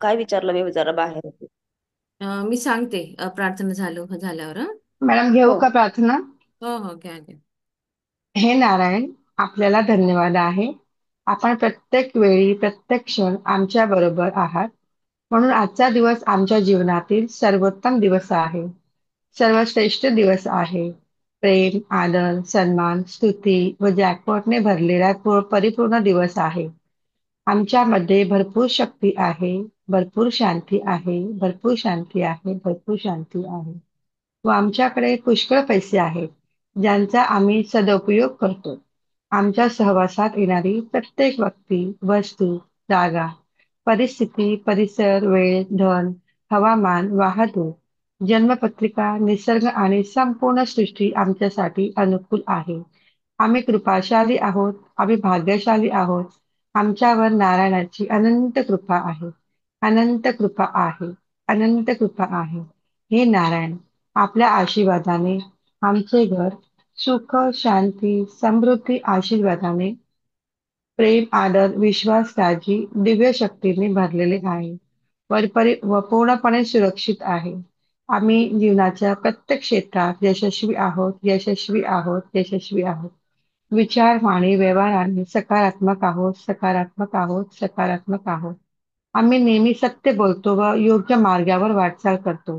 काय विचारलं मी जरा बाहेर होते. मी सांगते प्रार्थना झाल्यावर हं? मॅडम घेऊ हो. का प्रार्थना? हो हो, घ्या घ्या. हे नारायण, आपल्याला धन्यवाद आहे. आपण प्रत्येक वेळी, प्रत्येक क्षण आमच्या बरोबर आहात. म्हणून आजचा दिवस आमच्या जीवनातील सर्वोत्तम दिवस आहे. सर्वश्रेष्ठ दिवस आहे. प्रेम, आदर, सन्मान, स्तुती व जॅकपॉटने भरलेला परिपूर्ण दिवस आहे. आमच्यामध्ये भरपूर शक्ती आहे, भरपूर शांती आहे, भरपूर शांती आहे, भरपूर शांती आहे. व आमच्याकडे पुष्कळ पैसे आहेत, ज्यांचा आम्ही सदुपयोग करतो. आमच्या सहवासात येणारी प्रत्येक व्यक्ती, वस्तू, जागा, परिस्थिती, परिसर, वेळ, धन, हवामान, वाहतूक, जन्मपत्रिका, निसर्ग आणि संपूर्ण सृष्टी आमच्यासाठी अनुकूल आहे. आम्ही कृपाशाली आहोत, आम्ही भाग्यशाली आहोत. आमच्यावर नारायणाची अनंत कृपा आहे. अनंत कृपा आहे. अनंत कृपा आहे. हे नारायण, आपल्या आशीर्वादाने आमचे घर सुख, शांती, समृद्धी आशीर्वादाने प्रेम, आदर, विश्वास, काळजी, दिव्य शक्तीने भरलेले आहे. व पूर्णपणे सुरक्षित आहे. आम्ही जीवनाच्या प्रत्येक क्षेत्रात यशस्वी आहोत, यशस्वी आहोत, यशस्वी आहोत. विचार, वाणी, व्यवहाराने सकारात्मक आहोत, सकारात्मक आहोत, सकारात्मक आहोत. आम्ही नेहमी सत्य बोलतो व योग्य मार्गावर वाटचाल करतो.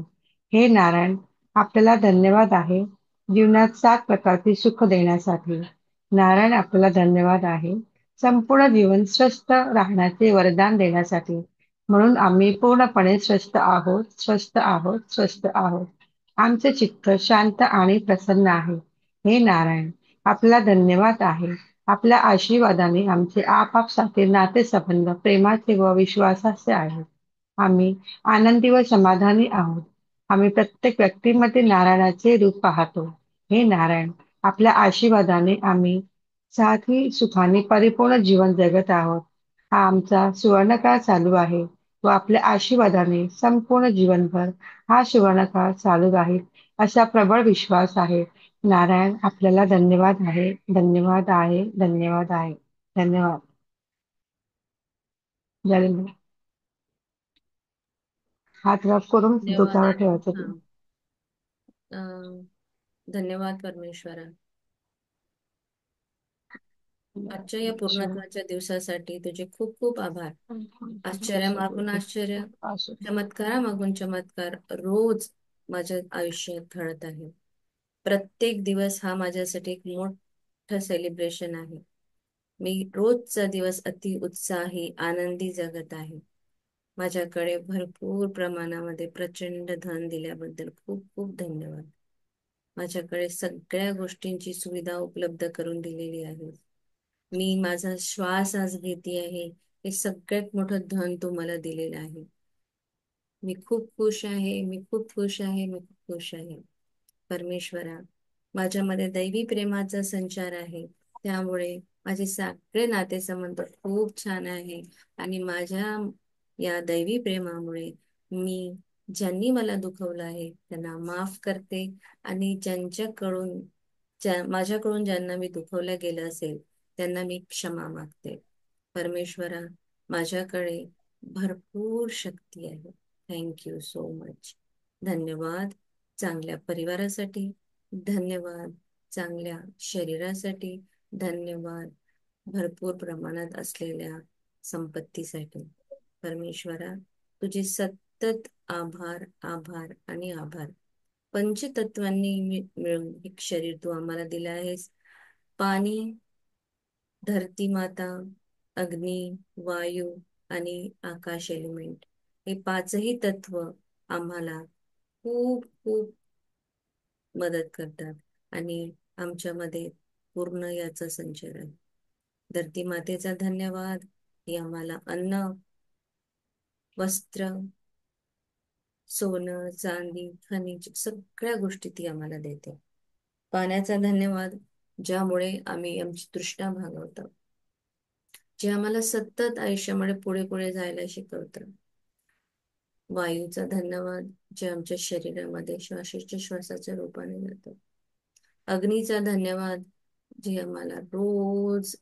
हे नारायण, आपल्याला धन्यवाद आहे. जीवनात 7 प्रकारचे सुख देण्यासाठी. नारायण, आपल्याला धन्यवाद आहे. संपूर्ण जीवन स्वस्थ राहण्याचे वरदान देण्यासाठी. म्हणून आम्ही पूर्णपणे स्वस्थ आहोत, स्वस्थ आहोत, स्वस्थ आहोत. आमचे चित्त शांत आणि प्रसन्न आहे. हे नारायण, आपल्याला धन्यवाद आहे. आपल्या आशीर्वादाने आमचे आपापसातील नातेसंबंध प्रेमाचे व विश्वासाचे आहेत. आम्ही आनंदी व समाधानी आहोत. आम्ही प्रत्येक व्यक्तीमध्ये नारायणाचे रूप पाहतो. हे नारायण, आपल्या आशीर्वादाने आम्ही साधी सुखाने परिपूर्ण जीवन जगत आहोत. हा आमचा सुवर्णकाळ चालू आहे व आपल्या आशीर्वादाने संपूर्ण जीवनभर हा सुवर्णकाळ चालू राहील असा प्रबळ विश्वास आहे. नारायण, आपल्याला धन्यवाद आहे, धन्यवाद आहे, धन्यवाद आहे. धन्यवाद. झाले. हात वर करून धन्यवाद डोक्यावर आहे. ठेवायचं हा. ते. धन्यवाद परमेश्वरा. आजच्या या ईश्वर. पूर्णत्वाच्या दिवसासाठी तुझे खूप खूप आभार. आश्चर्यामागून आश्चर्य, चमत्कारामागून चमत्कार रोज माझ्या आयुष्यात घडत आहे. प्रत्येक दिवस हा माझ्यासाठी एक मोठं सेलिब्रेशन आहे. मी रोजचा दिवस अति उत्साही आनंदी जगत आहे. माझ्याकडे भरपूर प्रमाणामध्ये प्रचंड धन दिल्याबद्दल खूप खूप धन्यवाद. माझ्याकडे सगळ्या गोष्टींची सुविधा उपलब्ध करून दिलेली आहे. मी माझा श्वास आज घेते आहे, हे सगळ्यात मोठं धन तू मला दिलेलं आहे. मी खूप खुश आहे, मी खूप खुश आहे, मी खूप खुश आहे. परमेश्वरा, माझ्यामध्ये दैवी प्रेमाचा संचार आहे. त्यामुळे माझे सगळे नातेसंबंध खूप छान आहे. आणि माझ्या या दैवी प्रेमामुळे मी ज्यांनी मला दुखवलं आहे त्यांना माफ करते. आणि माझ्याकडून ज्यांना मी दुखवलं गेलं असेल त्यांना मी क्षमा मागते. परमेश्वरा, माझ्याकडे भरपूर शक्ती आहे. Thank you so much. धन्यवाद चांगल्या परिवारासाठी, धन्यवाद चांगल्या शरीरासाठी, धन्यवाद भरपूर प्रमाणात असलेल्या संपत्तीसाठी. परमेश्वरा, तुझे सतत आभार, आभार आणि आभार. पंचतत्वांनी मिळून एक शरीर तू आम्हाला दिलं आहेस. पाणी, धरती माता, अग्नी, वायू आणि आकाश एलिमेंट, हे पाचही तत्व आम्हाला खूप खूप मदत करतात. आणि आमच्यामध्ये पूर्ण याचा संचार आहे. धरती मातेचा धन्यवाद, ही आम्हाला अन्न, वस्त्र, सोनं, चांदी, खनिज सगळ्या गोष्टी ती आम्हाला देते. पाण्याचा धन्यवाद, ज्यामुळे आम्ही आमची तृष्णा भागवतो, जे आम्हाला सतत आयुष्यामध्ये पुढे पुढे जायला शिकवतं. वायूचा धन्यवाद, जे आमच्या शरीरामध्ये श्वासाच्या रूपाने जातं. अग्नीचा धन्यवाद, जे आम्हाला रोज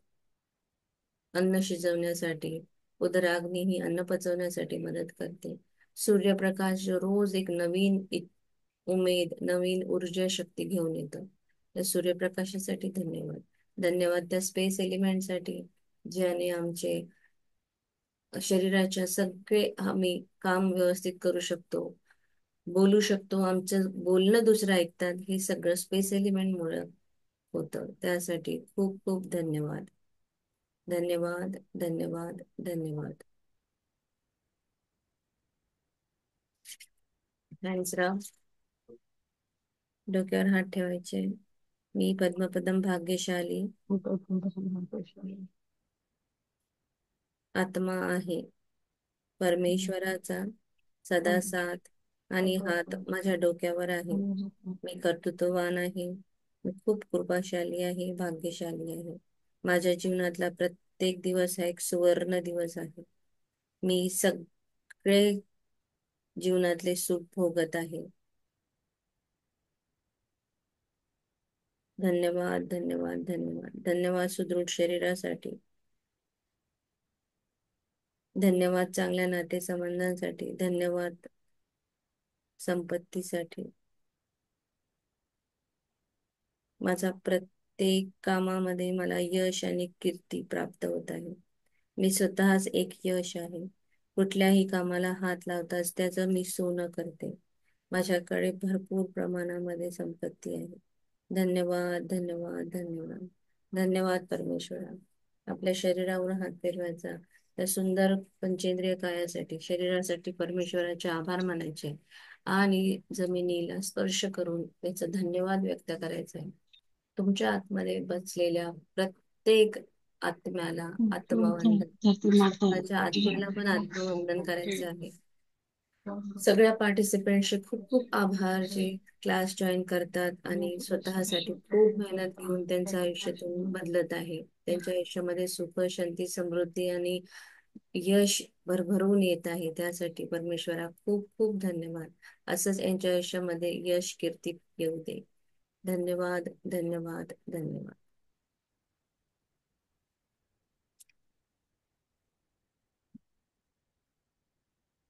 अन्न शिजवण्यासाठी उदराग्नी ही अन्न पचवण्यासाठी मदत करते. सूर्यप्रकाश रोज एक नवीन उमेद, नवीन ऊर्जा शक्ती घेऊन येतो. त्या सूर्यप्रकाशासाठी धन्यवाद. धन्यवाद त्या स्पेस एलिमेंटसाठी, ज्याने आमचे शरीराच्या सगळे आम्ही काम व्यवस्थित करू शकतो, बोलू शकतो, आमचं बोलणं दुसरं ऐकतात. हे सगळं स्पेस एलिमेंट मुळे होतं. त्यासाठी खूप खूप धन्यवाद. धन्यवाद, धन्यवाद, धन्यवाद. थँक्स राव. डोक्यावर हात ठेवायचे. मी पद्मपदम भाग्यशाली आत्मा आहे. परमेश्वराचा सदा साथ आणि हात माझ्या डोक्यावर आहे. मी कर्तृत्ववान आहे. मी खूप कृपाशाली आहे, भाग्यशाली आहे. माझ्या जीवनातला प्रत्येक दिवस हा एक सुवर्ण दिवस आहे. मी सगळे जीवनातले सुख भोगत आहे. धन्यवाद, धन्यवाद, धन्यवाद. धन्यवाद सुदृढ शरीरासाठी. धन्यवाद चांगल्या नातेसंबंधांसाठी. धन्यवाद संपत्तीसाठी. माझा प्रत्येक कामामध्ये मला यश आणि कीर्ती प्राप्त होत आहे. मी स्वतःच एक यश आहे. कुठल्याही कामाला हात लावताच त्याचं मी सोनं करते. माझ्याकडे भरपूर प्रमाणामध्ये संपत्ती आहे. धन्यवाद, धन्यवाद, धन्यवाद. धन्यवाद परमेश्वरा. आपल्या शरीरावर हात फिरवायचा. त्या सुंदर पंचेंद्रिय कायासाठी, शरीरासाठी परमेश्वराचे आभार मानायचे आणि जमिनीला स्पर्श करून त्याचा धन्यवाद व्यक्त करायचा आहे. तुमच्या आतमध्ये बसलेल्या प्रत्येक आत्म्याला आत्मवंदन, माझ्या आत्मेला पण आत्मवंदन करायचं आहे. सगळ्या पार्टिसिपेंट्सचे खूप खूप आभार, जे क्लास जॉईन करतात आणि स्वतःसाठी खूप मेहनत घेऊन त्यांच्या आयुष्यातून बदलत आहे. त्यांच्या आयुष्यामध्ये सुख, शांती, समृद्धी आणि यश भरभरून येत आहे. त्यासाठी परमेश्वरा खूप खूप धन्यवाद. असंच यांच्या आयुष्यामध्ये यश, कीर्ती येऊ दे. धन्यवाद, धन्यवाद, धन्यवाद.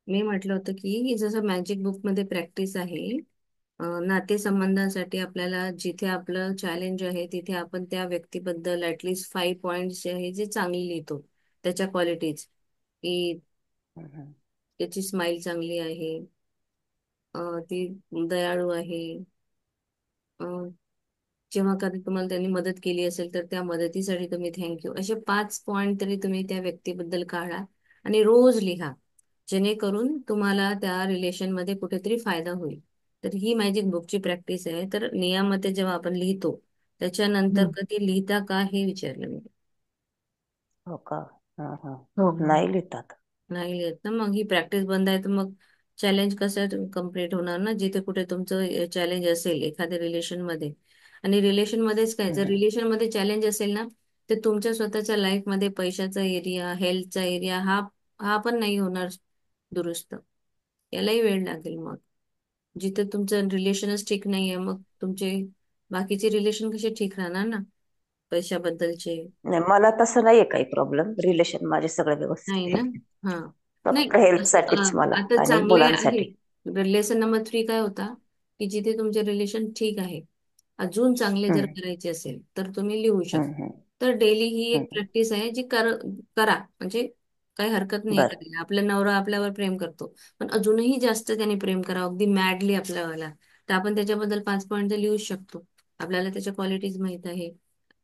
मी म्हटलं होतं की ही जसं मॅजिक बुक मध्ये प्रॅक्टिस आहे, नातेसंबंधांसाठी आपल्याला जिथे आपलं चॅलेंज आहे तिथे आपण त्या व्यक्तीबद्दल ऍटलिस्ट 5 पॉइंट्स जे आहे जे चांगली लिहितो, त्याच्या क्वालिटीज, की त्याची स्माइल चांगली आहे, ती दयाळू आहे, जेव्हा कधी तुम्हाला त्यांनी मदत केली असेल तर त्या मदतीसाठी तुम्ही थँक्यू, असे 5 पॉइंट तरी तुम्ही त्या व्यक्तीबद्दल काढा आणि रोज लिहा, जेणेकरून तुम्हाला त्या रिलेशन मध्ये कुठेतरी फायदा होईल. तर ही मॅजिक बुकची प्रॅक्टिस आहे. तर नियमामध्ये जेव्हा आपण लिहितो त्याच्यानंतर कधी लिहिता का हे विचारलं मी. हो का? हा हा. हो. नाही लिहितात. नाही लिहित ना, मग ही प्रॅक्टिस बंद आहे तर मग चॅलेंज कसं कम्प्लीट होणार ना, जिथे कुठे तुमचं चॅलेंज असेल एखाद्या रिलेशन मध्ये. आणि रिलेशन मध्येच काय, जर रिलेशन मध्ये चॅलेंज असेल ना, तर तुमच्या स्वतःच्या लाईफ मध्ये पैशाचा एरिया, हेल्थचा एरिया हा हा पण नाही होणार दुरुस्त. यालाही वेळ लागेल. मग जिथे तुमचं रिलेशनच ठीक नाहीये, मग तुमचे बाकीचे रिलेशन कसे ठीक राहणार ना, पैशाबद्दलचे. नाही, मला तसं नाहीये काही प्रॉब्लेम. रिलेशन माझे सगळे नाही व्यवस्थित ना. आहे. हा. नाही, फक्त हेल्थ असं साठीच मला आता आणि चांगले आहे. मुलांसाठी. रिलेशन नंबर 3 काय होता, की जिथे तुमचे रिलेशन ठीक आहे, अजून चांगले जर हम्म, करायचे असेल तर तुम्ही लिहू शकता. हम्म, तर डेली ही एक हम्म. प्रॅक्टिस आहे जी करा, म्हणजे काही हरकत नाही बर. करायला. आपला नवरा आपल्यावर प्रेम करतो, पण अजूनही जास्त त्याने प्रेम करावं, अगदी मॅडली आपल्यावाला, तर आपण त्याच्याबद्दल 5 पॉइंट तर लिहूच शकतो. आपल्याला त्याच्या क्वालिटीज माहित आहे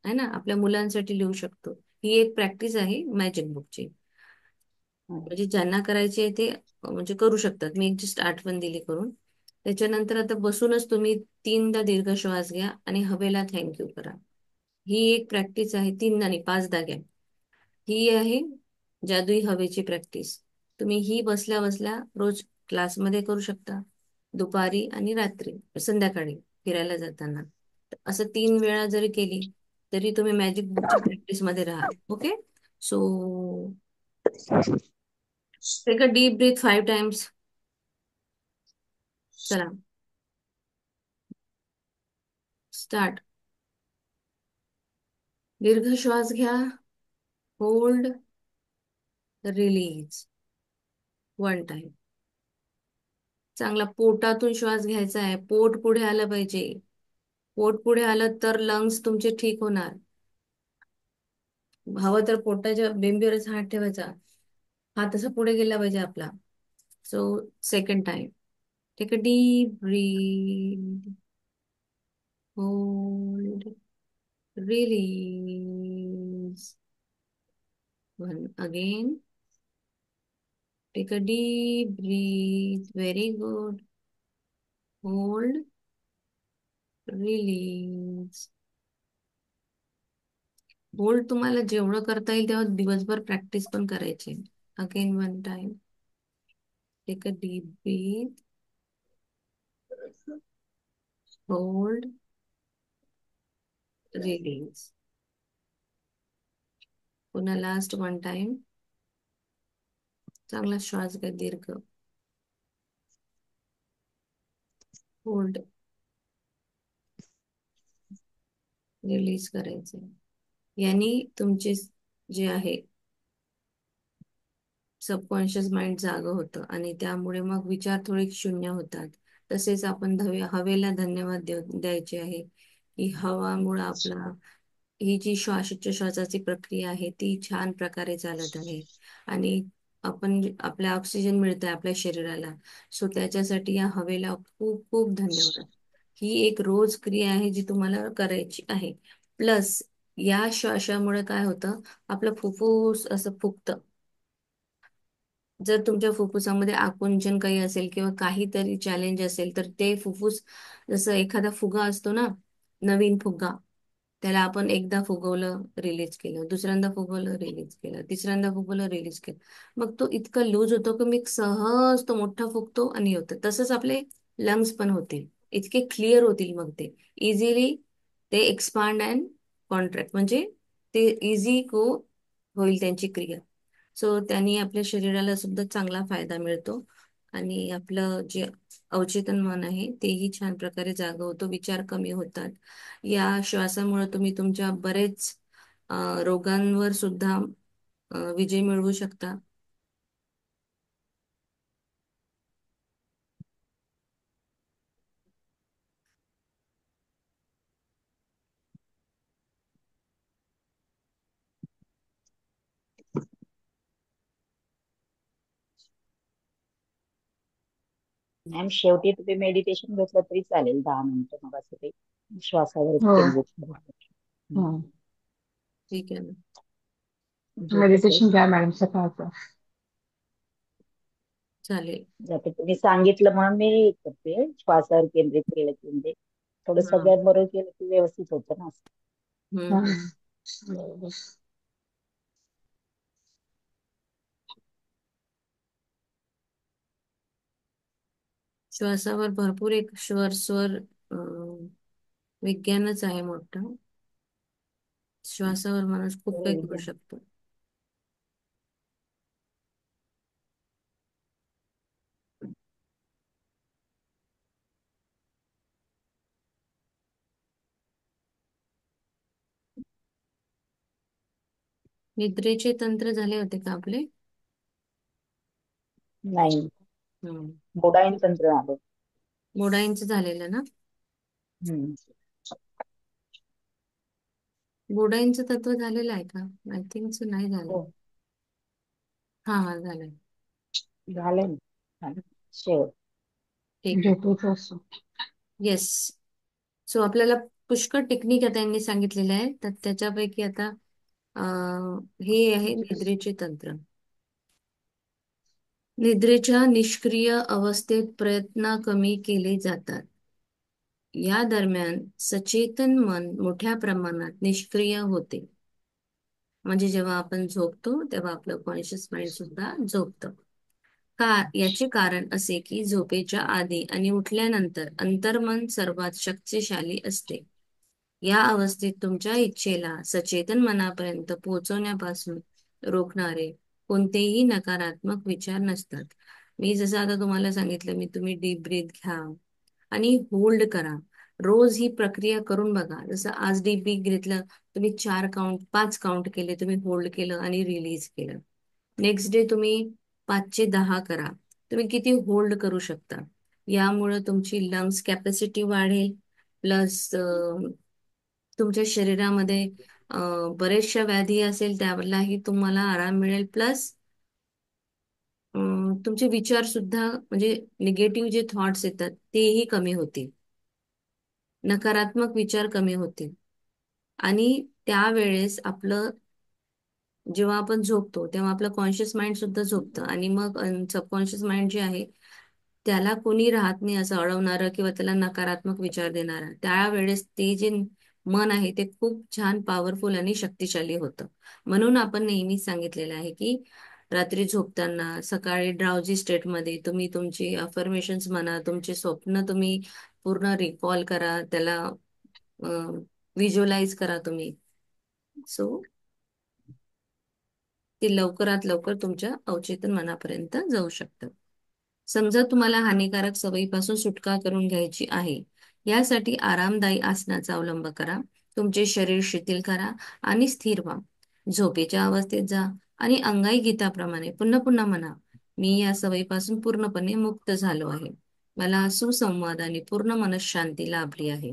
ना. आपल्या मुलांसाठी लिहू शकतो. ही एक प्रॅक्टिस आहे मॅजिक बुकची. हम्म. म्हणजे ज्यांना करायचे आहे ते म्हणजे करू शकतात. मी एक जस्ट आठवण दिली करून. त्याच्यानंतर आता बसूनच तुम्ही 3दा दीर्घ श्वास घ्या आणि हवेला थँक्यू करा. ही एक प्रॅक्टिस आहे. 3दा नाही, 5दा घ्या. ही आहे जादुई हवेची प्रॅक्टिस. तुम्ही ही बसल्या बसल्या रोज क्लासमध्ये करू शकता, दुपारी आणि रात्री, संध्याकाळी फिरायला जाताना. तर असं 3 वेळा जरी केली तरी तुम्ही मॅजिक बुकच्या प्रॅक्टिस मध्ये राहा. Okay. So take a deep breath 5 times. चला, स्टार्ट. दीर्घ श्वास घ्या, होल्ड, रिलीज. 1 टाइम. चांगला पोटातून श्वास घ्यायचा आहे. पोट पुढे आलं पाहिजे. पोट पुढे आलं तर लंग्स तुमचे ठीक होणार. हवं तर पोटाच्या बेंबीवरच हात ठेवायचा. हात असा पुढे गेला पाहिजे आपला. So 2nd time. Take a deep breath. Hold. Release. One again. Take a deep breath. Very good. Hold. Release. Hold तुम्हाला जेवढं करता येईल तेव्हा दिवसभर प्रॅक्टिस पण करायची. Again 1 time. Take a deep breath. Hold. Release. पुन्हा लास्ट 1 टाइम. चांगला श्वास घ्या दीर्घ. होल्ड. रिलीज करायचे. यांनी तुमचे जे आहे सबकॉन्शियस माइंड जागं होतं आणि त्यामुळे मग विचार थोडे शून्य होतात. तसेच आपण हवेला धन्यवाद द्यायचे आहे की हवामुळे आपला ही जी श्वासाची प्रक्रिया आहे ती छान प्रकारे चालत आहे आणि आपल्या ऑक्सिजन मिळत आहे आपल्या शरीराला. सो त्याच्यासाठी या हवेला खूप खूप धन्यवाद. ही एक रोज क्रिया आहे जी तुम्हाला करायची आहे. प्लस या श्वासामुळे काय होतं, आपलं फुफ्फुस असं फुगतं. जर तुमच्या फुफ्फुसामध्ये आकुंचन काही असेल किंवा काहीतरी चॅलेंज असेल तर ते फुफ्फुस, जसं एखादा फुगा असतो ना, नवीन फुगा, त्याला आपण एकदा फुगवलं रिलीज केलं, दुसऱ्यांदा फुगवलं रिलीज केलं, तिसऱ्यांदा फुगवलं रिलीज केलं, मग तो इतका लूज होतो की मी सहज तो मोठा फुगतो आणि होतं. तसंच आपले लंग्स पण होतील, इतके क्लिअर होतील. मग ते इझिली ते एक्सपांड अँड कॉन्ट्रॅक्ट, म्हणजे ते इझी गो होईल त्यांची क्रिया. सो त्यांनी आपल्या शरीराला सुद्धा चांगला फायदा मिळतो आणि आपलं जे अवचेतन मन आहे तेही छान प्रकारे जागं होतं. विचार कमी होतात. या श्वासामुळे तुम्ही तुमच्या बरेच रोगांवर सुद्धा विजय मिळवू शकता. मॅम शेवटी तुम्ही मेडिटेशन घेतलं तरी चालेल, 10 मिनिटं मग असं ते श्वासावर हो. केंद्रित करा. ठीक आहे ना. कसं मेडिटेशन घ्या मॅडम सकाळचं. चालेल. जाते तुम्ही सांगितलं म्हणून मी करते, श्वासावर केंद्रित केलं की म्हणजे थोडं हा. सगळ्यात बरोबर केलं की व्यवस्थित होतं ना असं. हम्म हा. हम्म. बरोबर. श्वासावर भरपूर एक स्वर विज्ञानच आहे मोठं. श्वासावर माणूस खूप काही करू विज्ञान. शकतो. निद्रेचे तंत्र झाले होते का आपले? नाही, हम्म. बोडाइन तंत्र आलं. बोडाईंचं झालेलं ना? हम्म. बोडाईंचं तत्व झालेलं आहे का? आय थिंक सो नाही झालं. हो, हा हा झालंय. झालंय ना. हा, शेवट. ठीक आहे. झोपेचं असो. येस. सो आपल्याला पुष्कळ टेक्निक आता यांनी सांगितलेले आहे, तर त्याच्यापैकी आता हे आहे निद्रेचे तंत्र. निद्रेच्या निष्क्रिय अवस्थेत प्रयत्न कमी केले जातात. या दरम्यान सचेतन मन मोठ्या प्रमाणात निष्क्रिय होते. म्हणजे जेव्हा आपण झोपतो तेव्हा आपलं कॉन्शियस माइंड सुद्धा झोपतं. याचे कारण असे की झोपेच्या आधी आणि उठल्यानंतर अंतर्मन सर्वात शक्तिशाली असते. या अवस्थेत तुमच्या इच्छेला सचेतन मनापर्यंत पोहोचवण्यापासून रोखणारे कोणतेही नकारात्मक विचार नसतात. मी जसं आता तुम्हाला सांगितलं, तुम्ही डीप ब्रीथ घ्या आणि होल्ड करा. रोज ही प्रक्रिया करून बघा. जसं आज डीप ब्रीथ घेतलं, तुम्ही 4 काउंट 5 काउंट केले, तुम्ही होल्ड केलं आणि रिलीज केलं. नेक्स्ट डे तुम्ही 5 चे 10 करा. तुम्ही किती होल्ड करू शकता. यामुळे तुमची लंग्स कॅपॅसिटी वाढेल. प्लस तुमच्या शरीरामध्ये बरेचशा व्याधी असेल त्यालाही तुम्हाला आराम मिळेल. प्लस तुमचे विचार सुद्धा म्हणजे निगेटिव्ह जे थॉट्स येतात तेही कमी होतील. नकारात्मक विचार कमी होतील. आणि त्यावेळेस आपलं जेव्हा आपण झोपतो तेव्हा आपलं कॉन्शियस माइंड सुद्धा झोपतं आणि मग सबकॉन्शियस माइंड जे आहे त्याला कोणी राहत नाही असं अडवणारं किंवा त्याला नकारात्मक विचार देणारं. त्यावेळेस ते जे मन आहे ते खूप छान पॉवरफुल आणि शक्तिशाली होतं. म्हणून आपण नेहमीच सांगितलेलं आहे की रात्री झोपताना सकाळी ड्राउजी स्टेटमध्ये तुम्ही तुमची अफर्मेशन्स म्हणा, तुमचे स्वप्न तुम्ही पूर्ण रिकॉल करा, त्याला व्हिज्युअलाइज करा तुम्ही. सो ते लवकरात लवकर तुमच्या अवचेतन मनापर्यंत जाऊ शकतं. समजा तुम्हाला हानिकारक सवयीपासून सुटका करून घ्यायची आहे, यासाठी आरामदायी आसनाचा अवलंब करा. तुमचे शरीर शिथिल करा आणि स्थिर व्हा. झोपेच्या अवस्थेत जा आणि अंगाई गीताप्रमाणे पुन्हा पुन्हा म्हणा, मी या सवयीपासून पूर्णपणे मुक्त झालो आहे. मला सुसंवाद आणि पूर्ण मनःशांती लाभली आहे.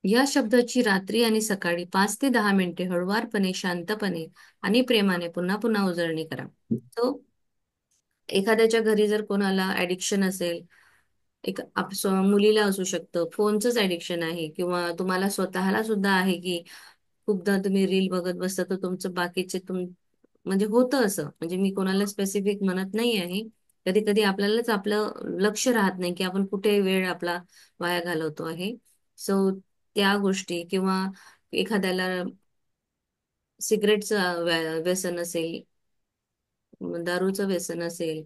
या शब्दाची रात्री आणि सकाळी 5 ते 10 मिनिटे हळुवारपणे, शांतपणे आणि प्रेमाने पुन्हा पुन्हा उजळणी करा. तो एखाद्याच्या घरी जर कोणाला ऍडिक्शन असेल, मुलीला असू शकतं, फोनचंच ऍडिक्शन आहे किंवा तुम्हाला स्वतःला सुद्धा आहे की खूपदा तुम्ही रील बघत बसता तर तुमचं बाकीचे म्हणजे होतं असं. म्हणजे मी कोणाला स्पेसिफिक म्हणत नाही आहे. कधी कधी आपल्यालाच आपलं लक्ष राहत नाही की आपण कुठे वेळ आपला वाया घालवतो आहे. सो त्या गोष्टी किंवा एखाद्याला सिगरेटचं व्यसन असेल, दारूचं व्यसन असेल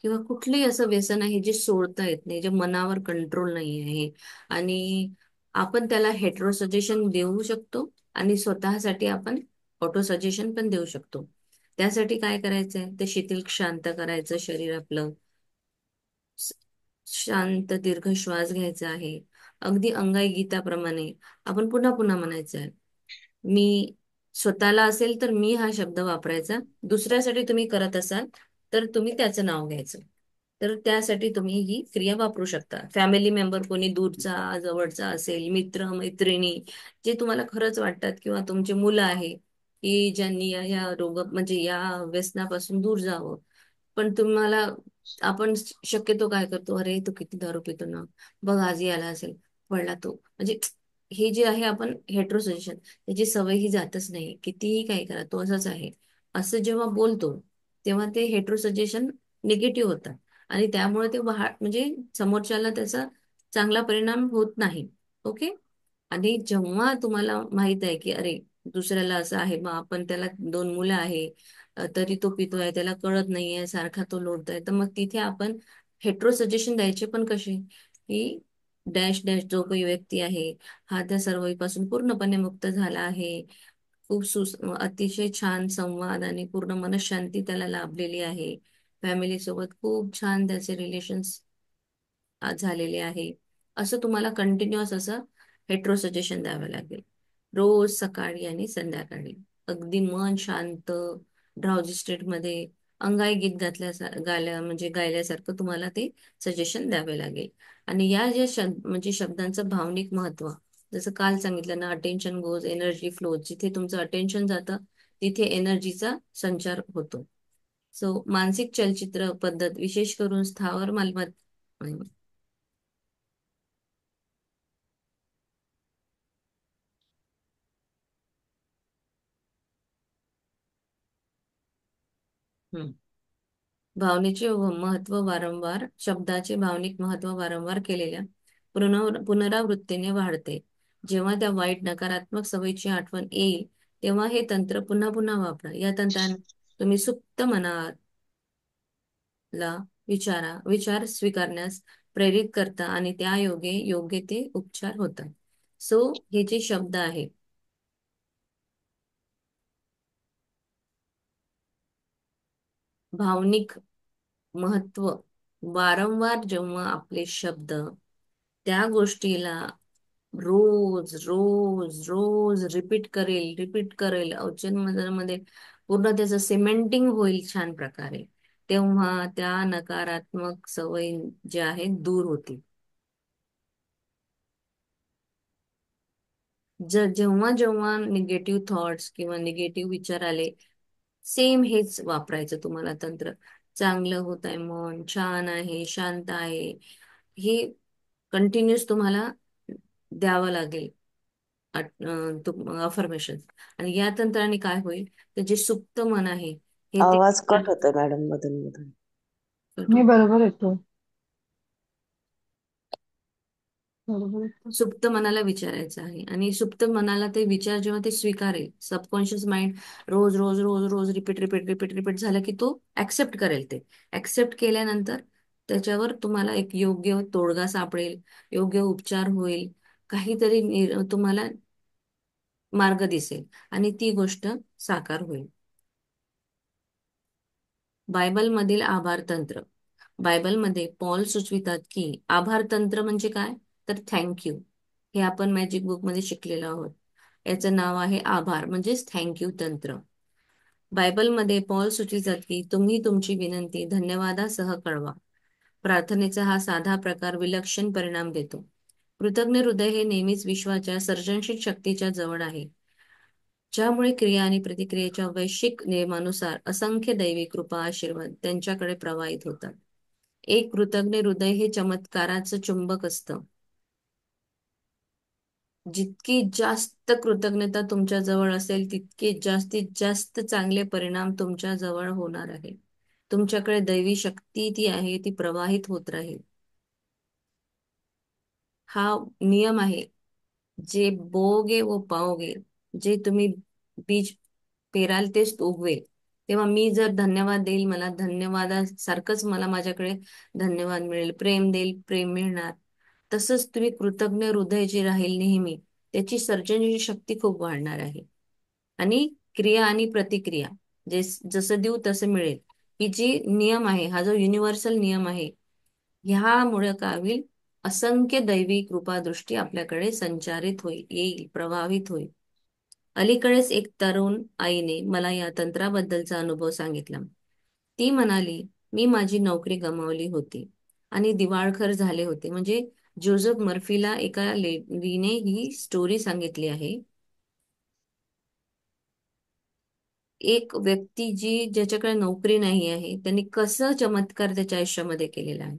किंवा कुठलंही असं व्यसन आहे जे सोडता येत नाही, जे मनावर कंट्रोल नाही आहे, आणि आपण त्याला हेटेरो सजेशन देऊ शकतो आणि स्वतःसाठी आपण ऑटो सजेशन पण देऊ शकतो. त्यासाठी काय करायचंय, ते शिथिल शांत करायचं शरीर आपलं. श- शांत दीर्घ श्वास घ्यायचा आहे. अगदी अंगाई गीताप्रमाणे आपण पुन्हा पुन्हा म्हणायचं आहे. मी स्वतःला असेल तर मी हा शब्द वापरायचा. दुसऱ्यासाठी तुम्ही करत असाल तर तुम्ही त्याचं नाव घ्यायचं. तर त्यासाठी तुम्ही ही क्रिया वापरू शकता. फॅमिली मेंबर कोणी दूरचा जवळचा असेल, मित्र मैत्रिणी जे तुम्हाला खरंच वाटतात, किंवा तुमची मुलं आहे की ज्यांनी या रोग म्हणजे या व्यसनापासून दूर जावं. पण तुम्हाला आपण शक्यतो काय करतो, अरे तो किती दारू पितो ना, बघ आजही आला असेल, पडला तो, म्हणजे हे जे आहे आपण हेट्रो सजेशन, त्याची सवय ही जातच नाही. कितीही काय करा तो असाच आहे असं जेव्हा बोलतो तेव्हा ते हेट्रो सजेशन निगेटिव्ह होतात आणि त्यामुळे ते म्हणजे समोरच्याला त्याचा चांगला परिणाम होत नाही. ओके. आणि जेव्हा तुम्हाला माहित आहे की अरे दुसऱ्याला असं आहे, मग आपण त्याला 2 मुलं आहे, तरी तो पितोय, त्याला कळत नाहीये, सारखा तो लोटतोय, तर मग तिथे आपण हेट्रो सजेशन द्यायचे पण कसे की डॅश डॅश जो काही व्यक्ती आहे हा त्या सर्वांपासून पूर्णपणे मुक्त झाला आहे. खूप अतिशय छान संवाद आणि पूर्ण मनःशांती त्याला लाभलेली आहे. फॅमिली सोबत खूप छान त्याचे रिलेशन्स झालेले आहे. असं तुम्हाला कंटिन्युअस असं हेट्रो सजेशन द्यावं लागेल रोज सकाळी आणि संध्याकाळी. अगदी मन शांत ड्राउजी स्टेट मध्ये अंगाई गीत म्हणजे गायल्यासारखं तुम्हाला ते सजेशन द्यावे लागेल. आणि या ज्या म्हणजे शब्दांचं भावनिक महत्व, जसं काल सांगितलं ना, अटेन्शन गोज एनर्जी फ्लो, जिथे तुमचं अटेन्शन जातं तिथे एनर्जीचा संचार होतो. सो मानसिक चलचित्र पद्धत विशेष करून स्थावर मालमत्ता. हम्म. भावनेचे महत्व वारंवार शब्दाचे भावनिक महत्व वारंवार केलेल्या पुनरावृत्तीने वाढते. जेव्हा त्या वाईट नकारात्मक सवयीची आठवण येईल तेव्हा हे तंत्र पुन्हा पुन्हा वापरा. या तंत्राने तुम्ही सुप्त मनाला विचार स्वीकारण्यास प्रेरित करता आणि त्या योग्य ते उपचार होतात. सो हे जे शब्द आहे, भावनिक महत्व, वारंवार जेव्हा आपले शब्द त्या गोष्टीला रोज रोज रोज रिपीट करेल मध्ये पूर्ण त्याचं सिमेंटिंग होईल छान प्रकारे, तेव्हा त्या नकारात्मक सवयी ज्या आहेत दूर होतील. जेव्हा जेव्हा निगेटिव्ह थॉट्स किंवा निगेटिव्ह विचार आले, सेम हेच वापरायचं तुम्हाला तंत्र. चांगलं होत आहे, मन छान आहे, शांत आहे, हे कंटिन्युअस तुम्हाला द्यावं लागेल अफर्मेशन. आणि या तंत्राने काय होईल, तर जे सुप्त मन आहे हे ते आवाज कट होतोय मॅडम मधून मधून. मी बरोबर येतो. बरोबर येतो. सुप्त मनाला विचारायचं आहे, आणि सुप्त मनाला ते विचार जेव्हा ते स्वीकारेल, सबकॉन्शियस माइंड रोज रोज रोज रोज रिपीट झालं की तो ऍक्सेप्ट करेल. ते ऍक्सेप्ट केल्यानंतर त्याच्यावर तुम्हाला एक योग्य तोडगा सापडेल, योग्य उपचार होईल, काहीतरी तुम्हाला मार्ग दिसेल आणि ती गोष्ट साकार होईल. बायबलमधील आभार तंत्र. बायबलमध्ये पॉल सुचवितात की आभार तंत्र म्हणजे काय, तर थँक्यू. हे आपण मॅजिक बुक मध्ये शिकलेलो आहोत. याचं नाव आहे आभार म्हणजेच थँक्यू तंत्र. बायबलमध्ये पॉल सुचवितात की तुम्ही तुमची विनंती धन्यवादासह कळवा. प्रार्थनेचा हा साधा प्रकार विलक्षण परिणाम देतो. कृतज्ञ हृदय हे नेहमीच विश्वाच्या सर्जनशील शक्तीच्या जवळ आहे, ज्यामुळे क्रिया आणि प्रतिक्रियेच्या वैश्विक नियमानुसार असंख्य दैवी कृपा आशीर्वाद त्यांच्याकडे प्रवाहित होतात. एक कृतज्ञ हृदय हे चमत्काराचं चुंबक असतं. जितकी जास्त कृतज्ञता तुमच्या जवळ असेल, तितके जास्तीत जास्त चांगले परिणाम तुमच्या जवळ होणार आहे. तुमच्याकडे दैवी शक्ती ती आहे, ती प्रवाहित होत राहील. हा नियम आहे. जे बोगे वो पाओगे. जे तुम्ही बीज पेराल तेच उगवेल. तेव्हा मी जर धन्यवाद देईल, मला धन्यवादासारखंच मला माझ्याकडे धन्यवाद मिळेल. प्रेम देईल, प्रेम मिळणार. तसंच तुम्ही कृतज्ञ हृदय जे राहील नेहमी, त्याची सर्जनशील शक्ती खूप वाढणार आहे. आणि क्रिया आणि प्रतिक्रिया जे जसं देऊ तसं मिळेल, ही जी नियम आहे, हा जो युनिव्हर्सल नियम आहे, ह्यामुळे काय होईल, असंख्य दैवी कृपादृष्टी आपल्याकडे संचारित होईल, येईल, प्रभावित होईल. अलीकडेच एक तरुण आईने मला या तंत्राबद्दलचा अनुभव सांगितला. ती म्हणाली, मी माझी नोकरी गमावली होती आणि दिवाळखोर झाले होते. म्हणजे जोझफ मर्फीला एका लेडीने ही स्टोरी सांगितली आहे. एक व्यक्ती ज्याच्याकडे नोकरी नाही आहे, त्यांनी कसं चमत्कार त्याच्या आयुष्यामध्ये केलेला आहे.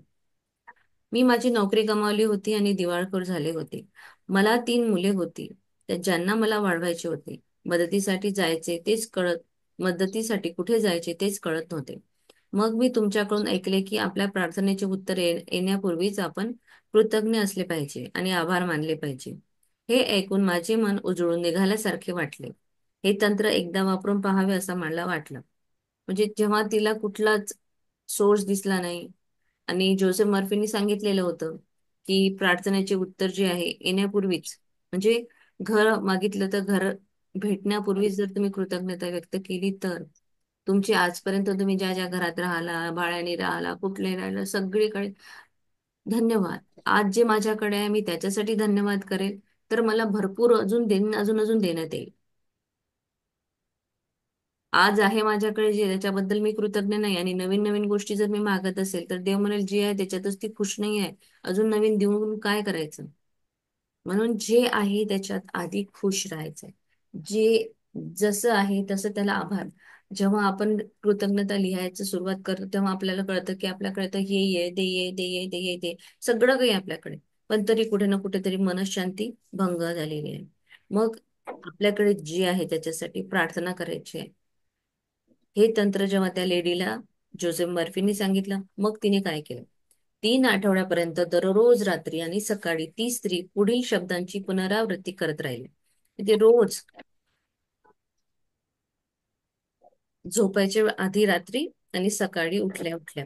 मी माझी नोकरी गमावली होती आणि दिवाळखोर झाले होते. मला 3 मुले होती, ज्यांना मला वाढवायचे होते. मदतीसाठी कुठे जायचे तेच कळत नव्हते. मग मी तुमच्याकडून ऐकले की आपल्या प्रार्थनेचे उत्तर येण्यापूर्वीच आपण कृतज्ञ असले पाहिजे आणि आभार मानले पाहिजे. हे ऐकून माझे मन उजळून निघाल्यासारखे वाटले. हे तंत्र एकदा वापरून पहावे असं मला वाटलं. म्हणजे जेव्हा तिला कुठलाच सोर्स दिसला नाही, आणि जोसेफ मर्फीनी सांगितलेलं होतं की प्रार्थनेचे उत्तर जे आहे येण्यापूर्वीच, म्हणजे घर मागितलं तर घर भेटण्यापूर्वीच जर तुम्ही कृतज्ञता व्यक्त केली, तर तुमची आजपर्यंत तुम्ही ज्या ज्या घरात राहिला, भाड्याने राहिला, कुठले राहिला, सगळीकडे धन्यवाद. आज जे माझ्याकडे आहे मी त्याच्यासाठी धन्यवाद करेल, तर मला भरपूर अजून अजून देण्यात येईल. आज आहे माझ्याकडे जे, त्याच्याबद्दल मी कृतज्ञ नाही, आणि नवीन नवीन गोष्टी जर मी मागत असेल तर देव म्हणेल जी आहे त्याच्यातच ती खुश नाही आहे, अजून नवीन देऊन काय करायचं. म्हणून जे आहे त्याच्यात आधी खुश राहायचंय. जे जसं आहे तसं त्याला आभार. जेव्हा आपण कृतज्ञता लिहायचं सुरुवात करतो, तेव्हा आपल्याला कळतं की आपल्याकडे तर हे ये दे ये दे ये दे ये दे सगळं काही आपल्याकडे, पण तरी कुठे ना कुठेतरी मनशांती भंग झालेली आहे. मग आपल्याकडे जे आहे त्याच्यासाठी प्रार्थना करायची आहे. हे तंत्र जेव्हा त्या लेडीला जोसेफ मर्फीनी सांगितलं, मग तिने काय केलं, 3 आठवड्यापर्यंत दररोज रात्री आणि सकाळी ती स्त्री पुढील शब्दांची पुनरावृत्ती करत राहिली. ते रोज झोपायच्या आधी रात्री आणि सकाळी उठल्या उठल्या,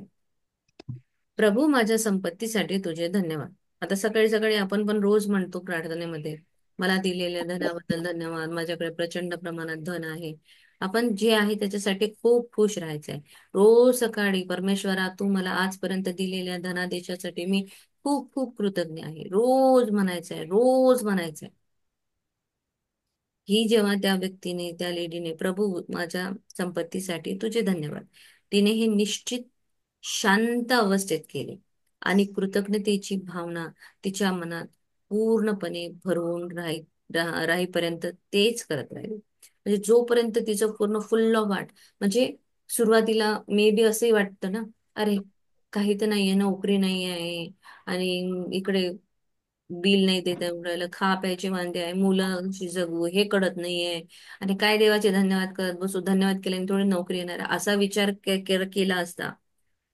प्रभू माझ्या संपत्तीसाठी तुझे धन्यवाद. आता सकाळी सकाळी आपण पण रोज म्हणतो प्रार्थनेमध्ये, मला दिलेल्या धनाबद्दल धन्यवाद, माझ्याकडे प्रचंड प्रमाणात धन आहे. आपण जे आहे त्याच्यासाठी खूप खुश राहायचंय. रोज सकाळी परमेश्वरा तू मला आजपर्यंत दिलेल्या धनादेशासाठी मी खूप खूप कृतज्ञ आहे. रोज म्हणायचं आहे, रोज म्हणायचं आहे. ही जेव्हा त्या व्यक्तीने, त्या लेडीने, प्रभू माझ्या संपत्तीसाठी तुझे धन्यवाद, तिने हे निश्चित शांत अवस्थेत केले आणि कृतज्ञतेची भावना तिच्या मनात पूर्णपणे भरून राहीपर्यंत तेच करत राहिले. म्हणजे जोपर्यंत तिचं पूर्ण फुल ऑफ हार्ट, म्हणजे सुरुवातीला मे बी असंही वाटतं ना, अरे काही तर नाहीये, नोकरी नाही आहे आणि इकडे बिल नाही देता येऊन राहिलं, खा प्यायचे वांदे आहे, मुलांशी जगू हे कळत नाहीये, आणि काय देवाचे धन्यवाद करत बसू, धन्यवाद केल्याने थोडी नोकरी येणार आहे, असा विचार केला असता.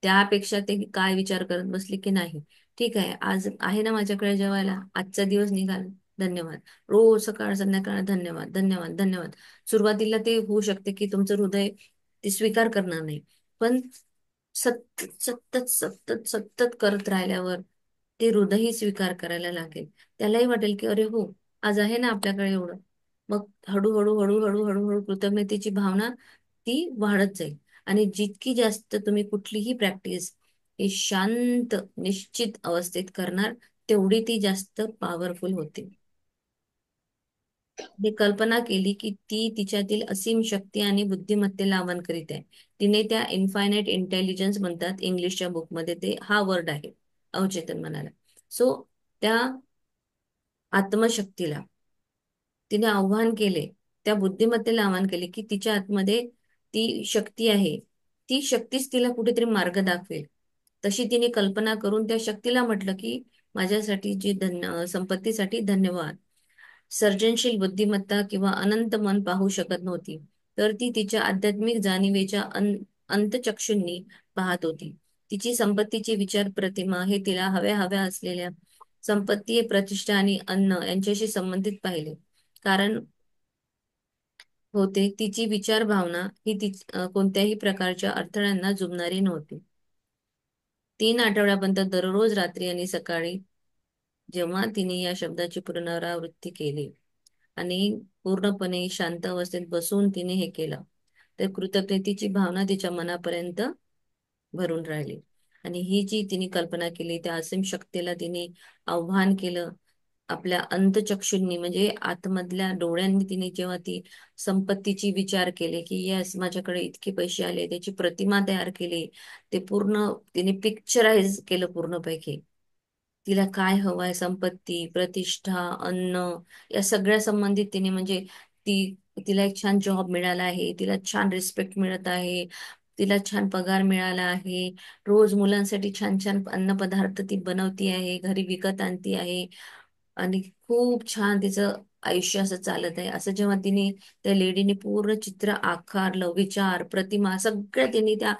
त्यापेक्षा ते काय विचार करत बसले की नाही, ठीक आहे, आज आहे ना माझ्याकडे जेवायला, आजचा दिवस निघाला, धन्यवाद. रोज सकाळ संध्याकाळ धन्यवाद धन्यवाद धन्यवाद. सुरुवातीला ते होऊ शकते की तुमचं हृदय ते स्वीकार करणार नाही, पण सतत सतत सतत सतत करत राहिल्यावर ते हृदयही स्वीकार करायला लागेल. त्यालाही वाटेल की अरे हो, आज आहे ना आपल्याकडे एवढं. मग हळूहळू हळूहळू हळूहळू कृतज्ञतेची भावना ती वाढत जाईल. आणि जितकी जास्त तुम्ही कुठलीही प्रॅक्टिस ही शांत निश्चित अवस्थेत करणार, तेवढी ती जास्त पॉवरफुल होते. मी कल्पना केली की ती तिच्यातील असीम शक्ती आणि बुद्धिमत्तेला आवाहन करीत आहे. तिने त्या इन्फायनाइट इंटेलिजन्स म्हणतात इंग्लिशच्या बुकमध्ये, ते हा वर्ड आहे अवचेतन मनाला. सो त्या आत्मशक्तीला तिने आव्हान केले, त्या बुद्धिमत्तेला आव्हान केले की तिच्या आतमध्ये ती शक्ती आहे, ती शक्तीच तिला कुठेतरी मार्ग दाखवेल. तशी तिने कल्पना करून त्या शक्तीला म्हटलं की माझ्यासाठी जी संपत्तीसाठी धन्यवाद. सर्जनशील बुद्धिमत्ता किंवा अनंत मन पाहू शकत नव्हती, तर ती तिच्या आध्यात्मिक जाणीवेच्या अंतचक्षूंनी पाहत होती. तिची संपत्तीची विचार प्रतिमा हे तिला हव्या हव्या असलेल्या संपत्ती, प्रतिष्ठा आणि अन्न यांच्याशी संबंधित पाहिले. कारण होते तिची विचार भावना ही कोणत्याही प्रकारच्या अडथळ्यांना जुमणारी नव्हती. 3 आठवड्यापर्यंत दररोज रात्री आणि सकाळी जेव्हा तिने या शब्दाची पुनरावृत्ती केली आणि पूर्णपणे शांत अवस्थेत बसून तिने हे केलं, तर कृतज्ञतेची भावना तिच्या मनापर्यंत भरून राहिली. आणि ही जी तिने कल्पना केली, त्या असीम शक्तीला तिने आव्हान केलं आपल्या अंतचक्षूंनी, म्हणजे आतमधल्या डोळ्यांनी. तिने जेव्हा ती संपत्तीची विचार केले की यस माझ्याकडे इतके पैसे आले, त्याची प्रतिमा तयार केली, ते पूर्ण तिने पिक्चराइज केलं पूर्णपैकी. तिला काय हवंय, संपत्ती, प्रतिष्ठा, अन्न, या सगळ्या संबंधित तिने, म्हणजे ती तिला एक छान जॉब मिळाला आहे, तिला छान रिस्पेक्ट मिळत आहे, तिला छान पगार मिळाला आहे, रोज मुलांसाठी छान छान अन्नपदार्थ ती बनवती आहे, घरी विकत आणती आहे, आणि खूप छान तिचं आयुष्य असं चालत आहे. असं जेव्हा तिने, त्या लेडीने पूर्ण चित्र आकारलं, विचार प्रतिमा सगळ्या तिने त्या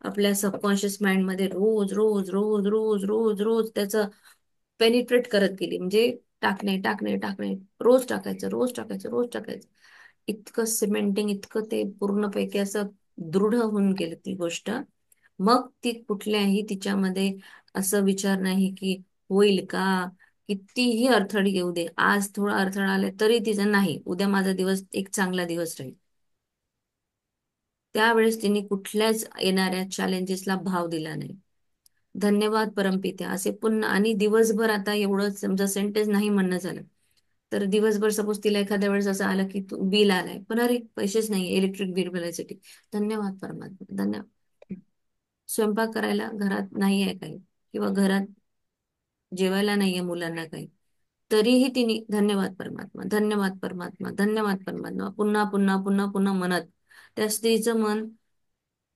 आपल्या सबकॉन्शियस माइंड मध्ये रोज रोज रोज रोज रोज रोज त्याचं पेनिट्रेट करत गेली. म्हणजे टाकणे टाकणे टाकणे, रोज टाकायचं रोज टाकायचं रोज टाकायचं, इतकं सिमेंटिंग, इतकं ते पूर्णपैकी असं दृढ होऊन गेलं ती गोष्ट. मग ती कुठल्याही तिच्यामध्ये असं विचार नाही की होईल का, कितीही अडथळे येऊ दे, आज थोडा अडथळा आला तरी तिचं नाही, उद्या माझा दिवस एक चांगला दिवस राहील. त्यावेळेस तिने कुठल्याच येणाऱ्या चॅलेंजेसला भाव दिला नाही. धन्यवाद परमपित्या असे पुन्हा, आणि दिवसभर आता एवढं समजा सेंटेन्स नाही म्हणणं झालं, तर दिवसभर सपोज तिला एखाद्या वेळेस असं आलं की बिल आलाय, पण अरे पैसेच नाही इलेक्ट्रिक बिल भरायसाठी, धन्यवाद परमात्मा धन्यवाद. स्वयंपाक करायला घरात नाही आहे काही, किंवा घरात जेवायला नाहीये मुलांना काही, तरीही तिने धन्यवाद परमात्मा धन्यवाद परमात्मा धन्यवाद परमात्मा पुन्हा पुन्हा पुन्हा पुन्हा म्हणत त्या स्त्रीचं मन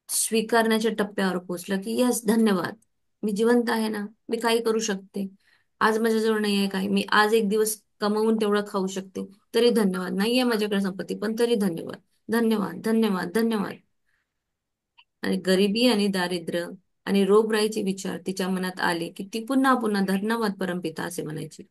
स्वीकारण्याच्या टप्प्यावर पोहोचलं की यस धन्यवाद, मी जिवंत आहे ना, मी काही करू शकते, आज माझ्याजवळ नाही आहे काही, मी आज एक दिवस कमवून तेवढं खाऊ शकते, तरी धन्यवाद. नाहीये माझ्याकडे संपत्ती, पण तरी धन्यवाद धन्यवाद धन्यवाद धन्यवाद. आणि गरिबी आणि दारिद्र्य आणि रोगराईचे विचार तिच्या मनात आले की ती पुन्हा पुन्हा धन्यवाद परमपिता असे म्हणायची.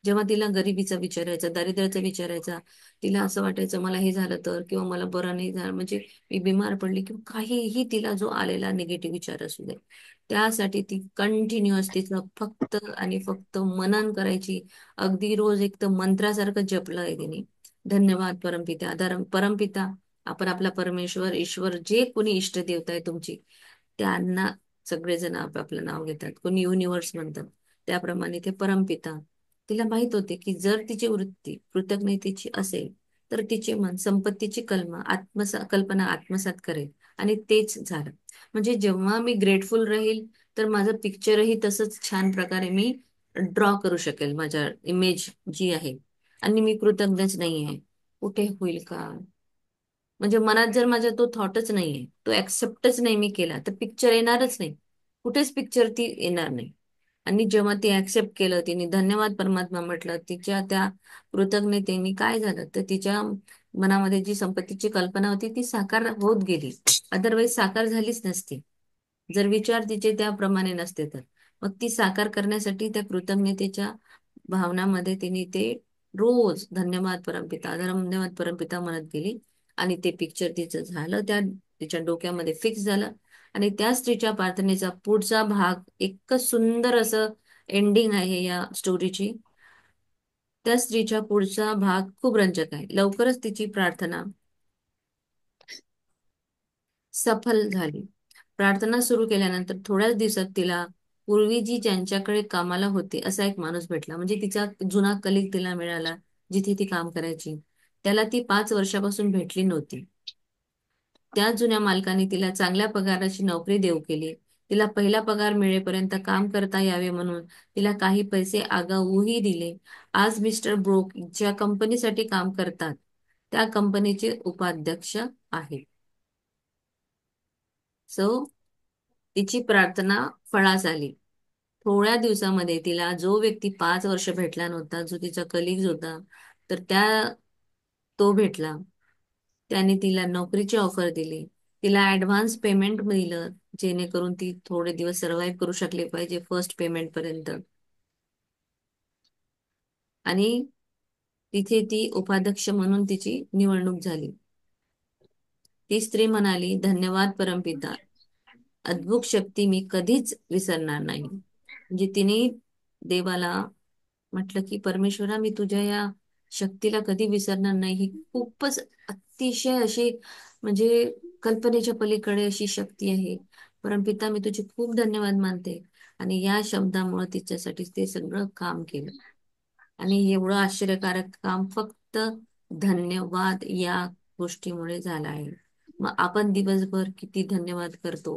जेव्हा तिला गरिबीचा विचार यायचा, दारिद्र्याचा विचार यायचा, तिला असं वाटायचं मला हे झालं तर, किंवा मला बरं नाही झालं, म्हणजे मी बिमार पडली, किंवा काहीही तिला जो आलेला निगेटिव्ह विचार असू दे, त्यासाठी ती कंटिन्युअस तिचं फक्त आणि फक्त मनन करायची. अगदी रोज एक तर मंत्रासारखं जपलं आहे तिने, धन्यवाद परमपिता परमपिता. आपण आपला परमेश्वर, ईश्वर, जे कोणी इष्ट देवता आहे तुमची, त्यांना सगळेजण आपापलं नाव घेतात, कोणी युनिव्हर्स म्हणतात, त्याप्रमाणे ते परमपिता, तिला माहित होते की जर तिची वृत्ती कृतज्ञतेची असेल तर तिचे मन संपत्तीची कल्पना आत्मसात करेल. आणि तेच झालं. म्हणजे जेव्हा मी ग्रेटफुल राहील तर माझं पिक्चरही तसंच छान प्रकारे मी ड्रॉ करू शकेल, माझ्या इमेज जी आहे. आणि मी कृतज्ञच नाहीये, कुठे होईल का? म्हणजे मनात जर माझ्या तो थॉटच नाहीये, तो ऍक्सेप्टच नाही मी केला, तर पिक्चर येणारच नाही. कुठेच पिक्चर ती येणार नाही. आणि जेव्हा ती ऍक्सेप्ट केलं, तिने धन्यवाद परमात्मा म्हटलं, तिच्या त्या कृतज्ञतेने काय झालं तर तिच्या मनामध्ये जी संपत्तीची कल्पना होती ती साकार होत गेली. अदरवाईज साकार झालीच नसती जर विचार तिचे त्याप्रमाणे नसते तर. मग ती साकार करण्यासाठी त्या कृतज्ञतेच्या भावनामध्ये तिने ते रोज धन्यवाद परमपिता, धन्यवाद परमपिता म्हणत गेली. आणि ते पिक्चर तिचं झालं, त्या तिच्या डोक्यामध्ये फिक्स झालं. आणि त्या स्त्रीच्या प्रार्थनेचा पुढचा भाग इतकं सुंदर असं एंडिंग आहे या स्टोरीची. त्या स्त्रीच्या पुढचा भाग खूप रंजक आहे. लवकरच तिची प्रार्थना सफल झाली. प्रार्थना सुरू केल्यानंतर थोड्याच दिवसात तिला पूर्वी जी ज्यांच्याकडे कामाला होती असा एक माणूस भेटला. म्हणजे तिचा जुना कलिग तिला मिळाला, जिथे ती काम करायची. त्याला ती 5 वर्षापासून भेटली नव्हती. त्या जुन्या मालकाने तिला चांगल्या पगाराची नोकरी देऊ केली. तिला पहिला पगार मिळेपर्यंत काम करता यावे म्हणून तिला काही पैसे आगाऊही दिले. आज मिस्टर ब्रोक ज्या कंपनीसाठी काम करतात त्या कंपनीचे उपाध्यक्ष आहेत. सो तिची प्रार्थना फळास आली. थोड्या दिवसामध्ये तिला जो व्यक्ती 5 वर्ष भेटला नव्हता, जो तिचा कलिग्ज होता, तर तो भेटला. त्याने तिला नोकरीची ऑफर दिली. तिला ऍडव्हान्स पेमेंट दिलं, जेणेकरून ती थोडे दिवस सर्व्हाइव्ह करू शकले पाहिजे फर्स्ट पेमेंट पर्यंत. आणि तिथे ती उपाध्यक्ष म्हणून तिची निवडणूक झाली. ती स्त्री म्हणाली, धन्यवाद परमपिता, अद्भुत शक्ती मी कधीच विसरणार नाही. म्हणजे तिने देवाला म्हटलं की परमेश्वरा, मी तुझ्या या शक्तीला कधी विसरणार नाही. ही खूपच अतिशय अशी म्हणजे कल्पनेच्या पलीकडे अशी शक्ती आहे. परमपिता, मी तुझे खूप धन्यवाद मानते. आणि या शब्दामुळे तिच्यासाठी ते सगळं काम केलं. आणि एवढं आश्चर्यकारक काम फक्त धन्यवाद या गोष्टीमुळे झालं आहे. मग आपण दिवसभर किती धन्यवाद करतो.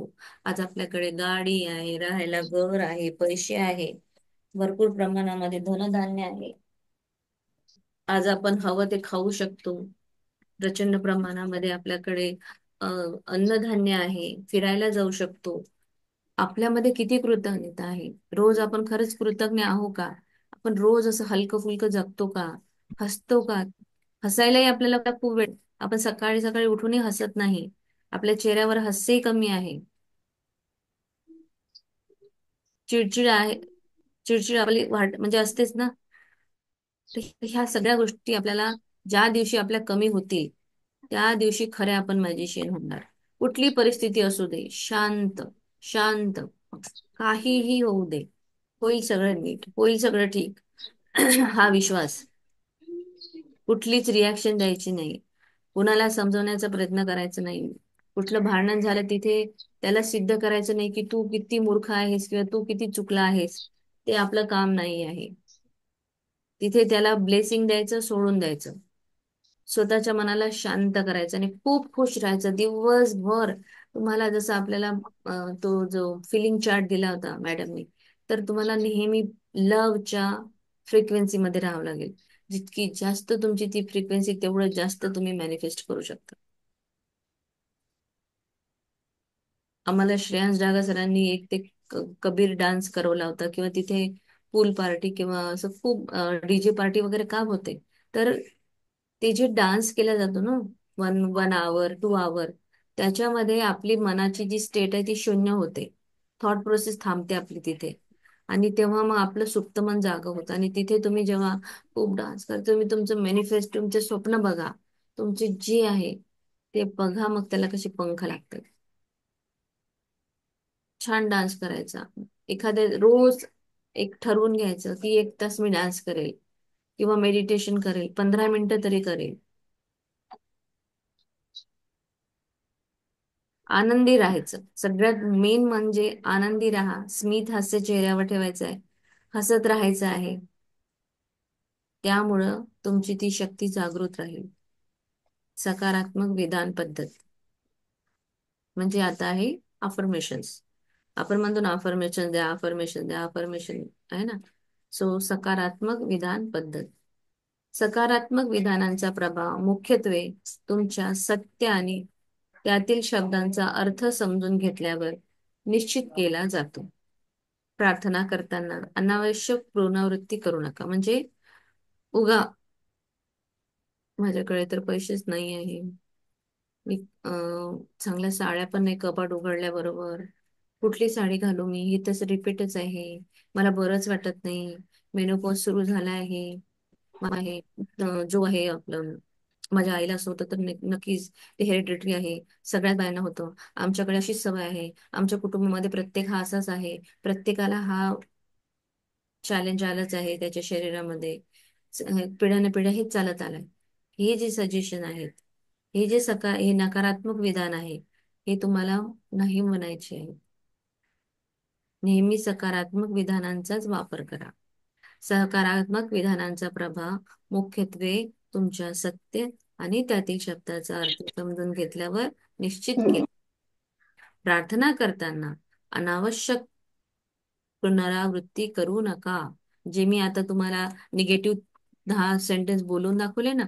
आज आपल्याकडे गाडी आहे, राहायला घर आहे, पैसे आहे, भरपूर प्रमाणामध्ये धनधान्य आहे. आज आपण हवं ते खाऊ शकतो. प्रचंड प्रमाणामध्ये आपल्याकडे अन्नधान्य आहे, फिरायला जाऊ शकतो. आपल्यामध्ये किती कृतज्ञता आहे. रोज आपण खरंच कृतज्ञ आहो का? आपण रोज असं हलकं फुलकं जगतो का? हसतो का? हसायलाही आपल्याला खूप वेळ, आपण सकाळी सकाळी उठूनही हसत नाही. आपल्या चेहऱ्यावर हास्यही कमी आहे. चिडचिड आहे, चिडचिड आपली म्हणजे असतेच ना. तर ह्या सगळ्या गोष्टी आपल्याला ज्या दिवशी आपल्या कमी होतील त्या दिवशी खऱ्या आपण मॅजिशियन होणार. कुठली परिस्थिती असू दे, शांत शांत, काहीही होऊ दे, होईल सगळं नीट, होईल सगळं ठीक. हा विश्वास. कुठलीच रिॲक्शन द्यायची नाही, कुणाला समजवण्याचा प्रयत्न करायचा नाही. कुठलं भांडण झालं तिथे त्याला सिद्ध करायचं नाही की तू किती मूर्ख आहेस किंवा तू किती चुकला आहेस. ते आपलं काम नाही आहे. तिथे त्याला ब्लेसिंग द्यायचं, सोडून द्यायचं. स्वतःच्या मनाला शांत करायचं आणि खूप खुश राहायचं दिवसभर. तुम्हाला जसं आपल्याला तो जो फिलिंग चार्ट दिला होता मॅडमनी, तर तुम्हाला नेहमी लवच्या फ्रिक्वेन्सीमध्ये राहावं लागेल. जितकी जास्त तुमची ती फ्रिक्वेन्सी, तेवढं जास्त तुम्ही मॅनिफेस्ट करू शकता. आम्हाला श्रेयांश डागा सरांनी एक ते कबीर डान्स करवला होता, किंवा तिथे पूल पार्टी किंवा असं खूप डीजे पार्टी वगैरे काम होते. तर ते जे डान्स केला जातो ना, 1 1 आवर 2 आवर, त्याच्यामध्ये आपली मनाची जी स्टेट आहे ती शून्य होते. थॉट प्रोसेस थांबते आपली तिथे. आणि तेव्हा मग आपलं सुप्त मन जागं होतं. आणि तिथे तुम्ही जेव्हा खूप डान्स करता, तुम्ही तुमचं मॅनिफेस्ट, तुमचे स्वप्न बघा, तुमचे जे आहे ते बघा, मग त्याला कसे पंख लागतात. छान डान्स करायचा. एखाद्या रोज एक ठरवून घ्यायचं की 1 तास मी डान्स करेल किंवा मेडिटेशन करेल, 15 मिनिटं तरी करेल. आनंदी राहायचं. सगळ्यात मेन म्हणजे आनंदी राहा. स्मित हास्य चेहऱ्यावर ठेवायचं आहे. हसत राहायचं आहे. त्यामुळं तुमची ती शक्ती जागृत राहील. सकारात्मक विधान पद्धत म्हणजे आता आहे अफर्मेशन्स. आपण म्हणतो ना अफर्मेशन द्या, अफर्मेशन द्या, अफर्मेशन आहे ना. सो सकारात्मक विधान पद्धत. सकारात्मक विधानांचा प्रभाव मुख्यत्वे तुमच्या सत्य आणि त्यातील शब्दांचा अर्थ समजून घेतल्यावर निश्चित केला जातो. प्रार्थना करताना अनावश्यक पुनरावृत्ती करू नका. म्हणजे उगा माझ्याकडे तर पैसेच नाही आहे, मी चांगल्या साड्या पण नाही, कपाट उघडल्याबरोबर कुठली साडी घालू मी, ही तसं रिपीटच आहे, मला बरंच वाटत नाही, मेनोपॉज सुरू झाला आहे, आहे जो आहे आपलं माझ्या आईला असं होतं तर नक्कीच ते हेरिडिटरी आहे, सगळ्याच बायांना होतं, आमच्याकडे अशीच सवय आहे, आमच्या कुटुंबामध्ये प्रत्येक हा असाच आहे, प्रत्येकाला हा चॅलेंज आलंच आहे त्याच्या शरीरामध्ये, पिढ्याने पिढ्या हेच चालत आलंय. हे जे सजेशन आहेत, हे जे हे नकारात्मक विधान आहे, हे तुम्हाला नाही म्हणायचे आहे. नेहमी सकारात्मक विधानांचाच वापर करा. सकारात्मक विधानांचा प्रभाव मुख्यत्वे तुमच्या सत्य आणि त्यातील शब्दाचा अर्थ समजून घेतल्यावर निश्चित केला. प्रार्थना करताना अनावश्यक पुनरावृत्ती करू नका. जे मी आता तुम्हाला निगेटिव्ह 10 सेंटेन्स बोलून दाखवले ना,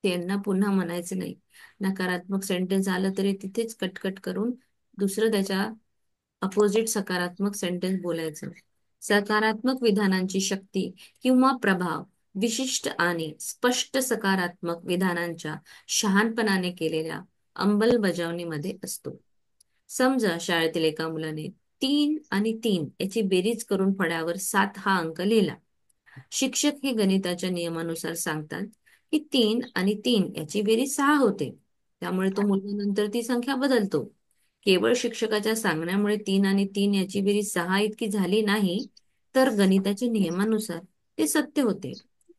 त्यांना पुन्हा म्हणायचं नाही. नकारात्मक सेंटेन्स आलं तरी तिथेच कटकट करून दुसरं त्याच्या अपोजिट सकारात्मक सेंटेन्स बोलायचं. सकारात्मक विधानांची शक्ती किंवा प्रभाव विशिष्ट आणि स्पष्ट सकारात्मक विधानांच्या शहाणपणाने केलेल्या अंमलबजावणीमध्ये असतो. समजा शाळेतील एका मुलाने 3 आणि 3 याची बेरीज करून फळ्यावर 7 हा अंक लिहिला. शिक्षक हे गणिताच्या नियमानुसार सांगतात की 3 आणि 3 याची बेरीज 6 होते. त्यामुळे तो मुलगा नंतर ती संख्या बदलतो. केवळ शिक्षकाच्या सांगण्यामुळे 3 आणि 3 याची बेरीज 6 इतकी झाली नाही, तर गणिताच्या नियमानुसार ते सत्य होते.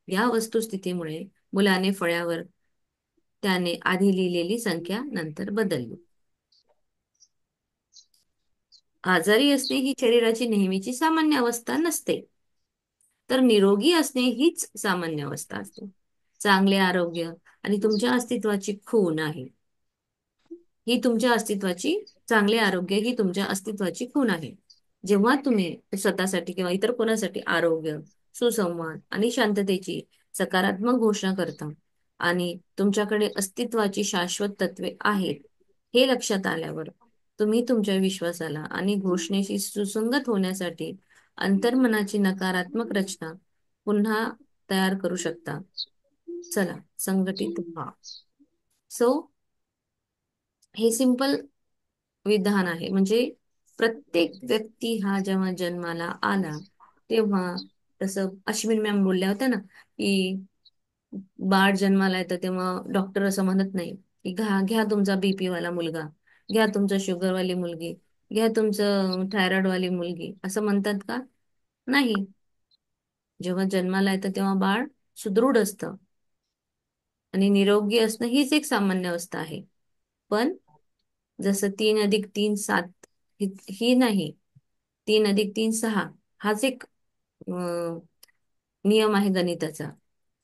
या वस्तुस्थितीमुळे मुलाने फळ्यावर त्याने आधी लिहिलेली संख्या नंतर बदलली. आजारी असणे ही शरीराची नेहमीची सामान्य अवस्था नसते, तर निरोगी असणे हीच सामान्य अवस्था असते. चांगले आरोग्य आणि तुमच्या अस्तित्वाची खूण आहे. ही तुमच्या अस्तित्वाची चांगले आरोग्य ही तुमच्या अस्तित्वाची खूण आहे. जेव्हा तुम्ही स्वतःसाठी किंवा इतर कोणासाठी आरोग्य, सुसंवाद आणि शांततेची सकारात्मक घोषणा करता आणि तुमच्याकडे अस्तित्वाची शाश्वत तत्वे आहेत हे लक्षात आल्यावर तुम्ही तुमच्या विश्वासाला आणि घोषणेशी सुसंगत होण्यासाठी अंतर्मनाची नकारात्मक रचना पुन्हा तयार करू शकता. चला संघटित व्हा. सो हे सिंपल विधान आहे. म्हणजे प्रत्येक व्यक्ती हा जेव्हा जन्माला आला तेव्हा, तसं अश्विन मॅम बोलल्या होत्या ना की बाळ जन्माला येतं तेव्हा डॉक्टर असं म्हणत नाही की घ्या तुमचा बीपी वाला मुलगा, घ्या तुमचं शुगर वाली मुलगी, घ्या तुमचं थायरॉइड वाली मुलगी, असं म्हणतात का? नाही. जेव्हा जन्माला येतं तेव्हा बाळ सुदृढ असतं आणि निरोगी असणं हीच एक सामान्य अवस्था आहे. पण जसं 3+3 = 7 ही नाही, 3+3 = 6 हाच एक नियम आहे गणिताचा.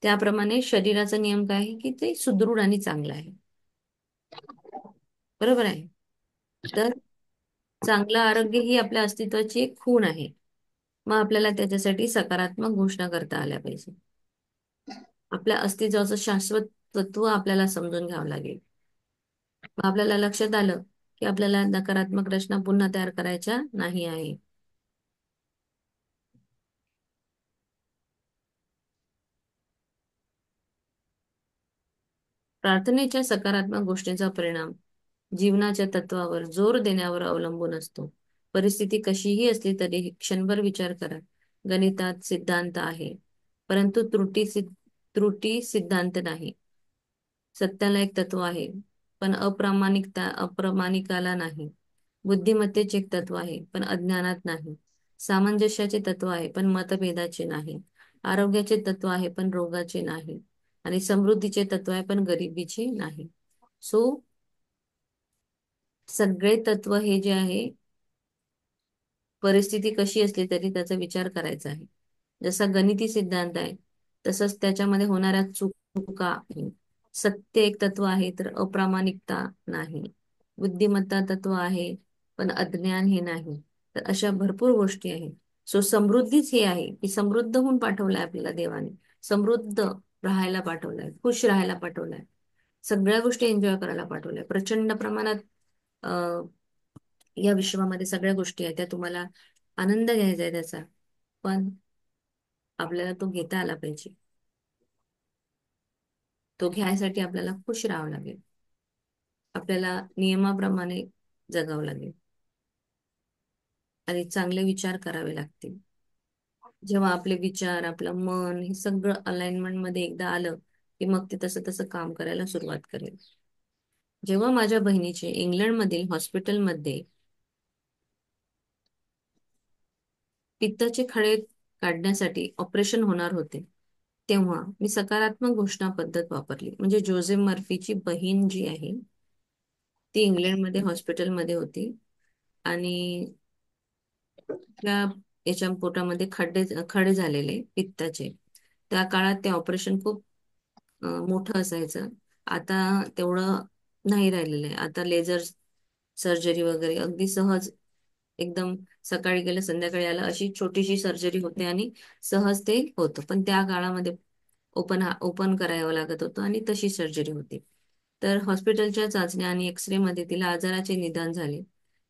त्याप्रमाणे शरीराचा नियम काय आहे की ते सुदृढ आणि चांगलं आहे. बरोबर आहे. तर चांगलं आरोग्य ही आपल्या अस्तित्वाची एक खूण आहे. मग आपल्याला त्याच्यासाठी सकारात्मक घोषणा करता आल्या पाहिजे. आपल्या अस्तित्वाचं शाश्वत तत्व आपल्याला समजून घ्यावं लागेल. मग आपल्याला लक्षात आलं की आपल्याला नकारात्मक रचना पुन्हा तयार करायच्या नाही आहे. प्रार्थनेच्या सकारात्मक गोष्टींचा परिणाम जीवनाच्या तत्वावर जोर देण्यावर अवलंबून असतो. परिस्थिती कशीही असली तरी क्षणभर विचार करा. गणितात सिद्धांत आहे, परंतु त्रुटी सिद्धांत नाही. सत्याला एक तत्व आहे, पण अप्रामाणिकाला नाही. बुद्धिमत्तेचे एक तत्व आहे, पण अज्ञानात नाही. सामंजस्याचे तत्व आहे, पण मतभेदाचे नाही. आरोग्याचे तत्व आहे, पण रोगाचे नाही. आणि समृद्धीचे तत्व आहे, पण गरिबीचे नाही. सो सगळे तत्व हे जे आहे, परिस्थिती कशी असली तरी त्याचा विचार करायचा आहे. जसा गणिती सिद्धांत आहे तसंच त्याच्यामध्ये होणाऱ्या चुका आहे. सत्य एक तत्व आहे तर अप्रामाणिकता नाही. बुद्धिमत्ता तत्व आहे पण अज्ञान हे नाही. तर अशा भरपूर गोष्टी आहेत. सो समृद्धीच हे आहे की समृद्ध होऊन पाठवलाय आपल्याला देवाने. समृद्ध राहायला पाठवलाय, खुश राहायला पाठवलाय, सगळ्या गोष्टी एन्जॉय करायला पाठवलाय. प्रचंड प्रमाणात अं या विश्वामध्ये सगळ्या गोष्टी आहेत त्या तुम्हाला आनंद घ्यायचा आहे त्याचा. पण आपल्याला तो घेता आला पाहिजे. तो घ्यायसाठी आपल्याला खुश राहावं लागेल. आपल्याला नियमाप्रमाणे जगावं लागेल आणि चांगले विचार करावे लागतील. जेव्हा आपले विचार, आपलं मन हे सगळं अलाइनमेंट मध्ये एकदा आलं की मग ते तसं तसं काम करायला सुरुवात करेल. जेव्हा माझ्या बहिणीचे इंग्लंडमधील हॉस्पिटलमध्ये पित्ताचे खळे काढण्यासाठी ऑपरेशन होणार होते तेव्हा मी सकारात्मक घोषणा पद्धत वापरली. म्हणजे जोझेफ मर्फीची बहीण जी आहे ती इंग्लंडमध्ये हॉस्पिटलमध्ये होती आणि त्या याच्या पोटामध्ये खडे झालेले पित्ताचे. त्या काळात ते ऑपरेशन खूप मोठं असायचं. आता तेवढं नाही राहिलेलं आहे. आता लेझर सर्जरी वगैरे अगदी सहज, एकदम सकाळी गेलं संध्याकाळी आलं अशी छोटीशी सर्जरी होते आणि सहज ते होतं. पण त्या काळामध्ये ओपन करावं लागत होतं आणि तशी सर्जरी होती. तर हॉस्पिटलच्या चाचण्या आणि एक्सरे मध्ये तिला आजाराचे निदान झाले.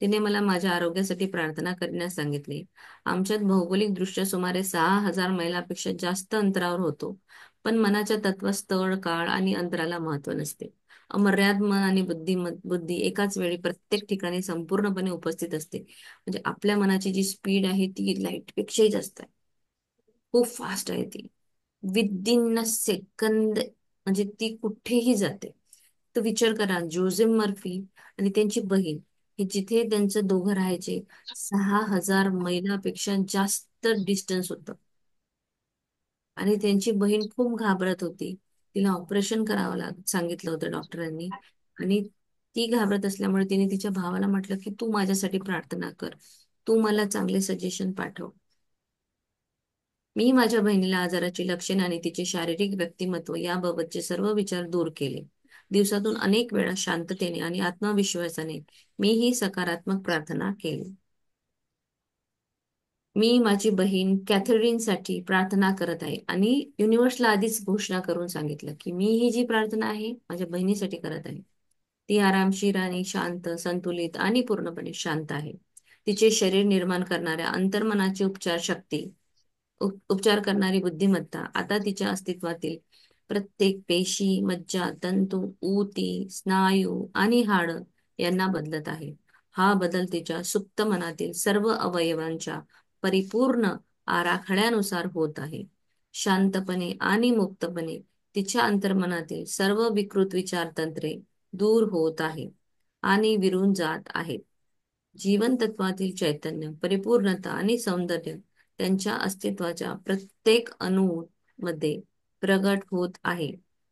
तिने मला माझ्या आरोग्यासाठी प्रार्थना करण्यास सांगितले. आमच्यात भौगोलिकदृष्ट्या सुमारे 6,000 मैलापेक्षा जास्त अंतरावर होतो, पण मनाच्या तत्वात स्थळ, काळ आणि अंतराला महत्व नसते. अमर्याद मन आणि बुद्धी एकाच वेळी प्रत्येक ठिकाणी संपूर्णपणे उपस्थित असते. म्हणजे आपल्या मनाची जी स्पीड आहे ती लाईट पेक्षाही जास्त आहे. खूप फास्ट आहे ती. विदिन अ सेकंद म्हणजे ती कुठेही जाते. तर विचार करा, जोझेफ मर्फी आणि त्यांची बहीण हे जिथे त्यांचं दोघं राहायचे 6,000 मैलापेक्षा जास्त डिस्टन्स होतं. आणि त्यांची बहीण खूप घाबरत होती. तिला ऑपरेशन करावं सांगितलं होतं डॉक्टरांनी. आणि ती घाबरत असल्यामुळे तिने तिच्या भावाला म्हटलं की तू माझ्यासाठी प्रार्थना कर, तू मला चांगले सजेशन पाठव. मी माझ्या बहिणीला आजाराची लक्षणे आणि तिचे शारीरिक व्यक्तिमत्व याबाबतचे सर्व विचार दूर केले. दिवसातून अनेक वेळा शांततेने आणि आत्मविश्वासाने मी ही सकारात्मक प्रार्थना केली. मी माझी बहीण कॅथरीनसाठी प्रार्थना करत आहे आणि युनिव्हर्सला आधीच घोषणा करून सांगितलं की मी ही जी प्रार्थना आहे माझ्या बहिणीसाठी करत आहे. ती आरामशीर आणि शांत, संतुलित आणि पूर्णपणे शांत आहे. तिचे शरीर निर्माण करणाऱ्या अंतर्मनाची उपचार करणारी बुद्धिमत्ता आता तिच्या अस्तित्वातील प्रत्येक पेशी, मज्जा, तंतू, ऊती, स्नायू आणि हाड यांना बदलत आहे. हा बदल तिच्या सुप्त मनातील सर्व अवयवांच्या परिपूर्ण आराखड्यानुसार होत आहे. शांतपणे आणि मुक्तपणे तिच्या अंतर्मनातील सर्व विकृत विचारतंत्रे दूर होत आहे आणि विरून जात आहेत. जीवन तत्वातील चैतन्य, परिपूर्णता आणि सौंदर्य त्यांच्या अस्तित्वाच्या प्रत्येक अणूमध्ये प्रगट होत आहे.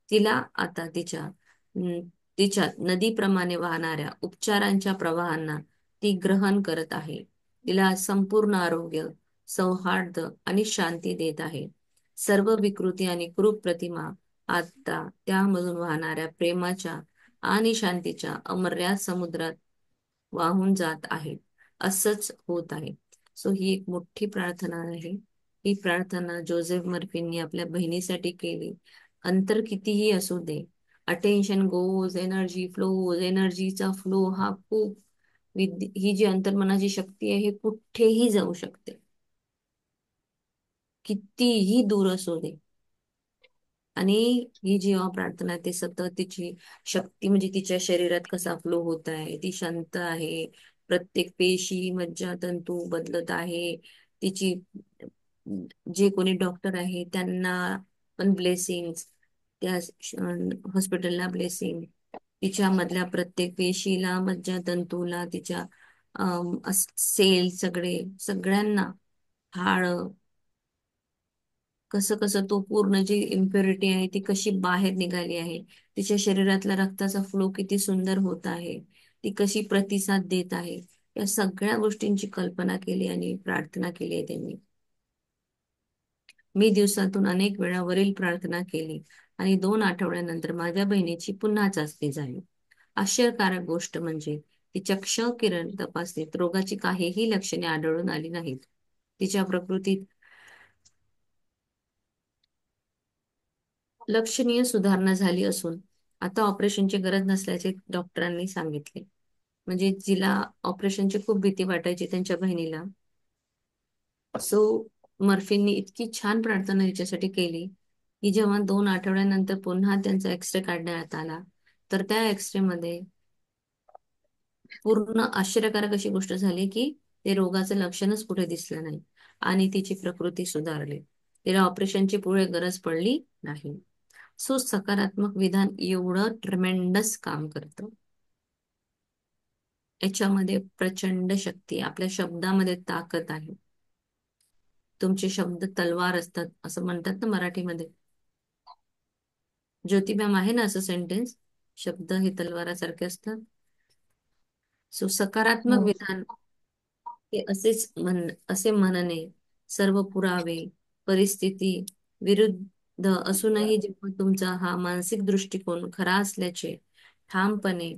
तिला आता तिच्या नदीप्रमाणे वाहणाऱ्या उपचारांच्या प्रवाहांना ती ग्रहण करत आहे. तिला संपूर्ण आरोग्य, सौहार्द आणि शांती देत आहे. सर्व विकृती आणि क्रूप प्रतिमा आता त्यामधून वाहणाऱ्या प्रेमाच्या आणि शांतीच्या अमर्याद समुद्रात वाहून जात आहेत. असंच होत आहे. सो ही एक मोठी प्रार्थना आहे. ही प्रार्थना जोझेफ मर्फींनी आपल्या बहिणीसाठी केली. अंतर कितीही असू दे, अटेन्शन गोज, एनर्जी फ्लोज, एनर्जीचा फ्लो हा खूप ही जी अंतर्मनाची शक्ती आहे ही कुठेही जाऊ शकते, कितीही दूर असू दे. आणि ही जेव्हा प्रार्थना आहे, ते सतत तिची शक्ती म्हणजे तिच्या शरीरात कसा फ्लो होत आहे, ती शांत आहे, प्रत्येक पेशी, मज्जा, तंतू बदलत आहे. तिची जे कोणी डॉक्टर आहे त्यांना पण ब्लेसिंग्स, त्या हॉस्पिटलला ब्लेसिंग, तिच्या मधल्या प्रत्येक पेशीला, मज्जा तंतूला, तिच्या सेल सगळ्यांना, हाड, कसं कसं तो पूर्ण जी इम्प्युरिटी आहे ती कशी बाहेर निघाली आहे, तिच्या शरीरातला रक्ताचा फ्लो किती सुंदर होत आहे, ती कशी प्रतिसाद देत आहे, या सगळ्या गोष्टींची कल्पना केली आणि प्रार्थना केली आहे त्यांनी. मी दिवसातून अनेक वेळा वरील प्रार्थना केली आणि 2 आठवड्यानंतर माझ्या बहिणीची पुन्हा चाचणी झाली. आश्चर्यकारक गोष्ट म्हणजे तिच्या क्ष किरण तपासणीत रोगाची काहीही लक्षणे आढळून आली नाहीत. तिच्या प्रकृतीत लक्षणीय सुधारणा झाली असून आता ऑपरेशनची गरज नसल्याचे डॉक्टरांनी सांगितले. म्हणजे जिला ऑपरेशनची खूप भीती वाटायची त्यांच्या बहिणीला, सो मर्फींनी इतकी छान प्रार्थना तिच्यासाठी केली की जेव्हा 2 आठवड्यानंतर पुन्हा त्यांचा एक्सरे काढण्यात आला, तर त्या एक्सरे मध्ये पूर्ण आश्चर्यकारक अशी गोष्ट झाली की ते रोगाचं लक्षणच कुठे दिसलं नाही आणि तिची प्रकृती सुधारली. तिला ऑपरेशनची पुढे गरज पडली नाही. सो सकारात्मक विधान एवढं ट्रेमेंडस काम करतं. याच्यामध्ये प्रचंड शक्ती आहे. आपल्या शब्दामध्ये ताकद आहे. तुमचे शब्द तलवार असतात असं म्हणतात ना मराठीमध्ये. ज्योती मॅम आहे ना असं सेंटेन्स, शब्द हे तलवारासारखे असतात. सो सकारात्मक हो. विधान हे असे म्हणणे, सर्व पुरावे परिस्थिती विरुद्ध असूनही जेव्हा तुमचा हा मानसिक दृष्टिकोन खरा असल्याचे ठामपणे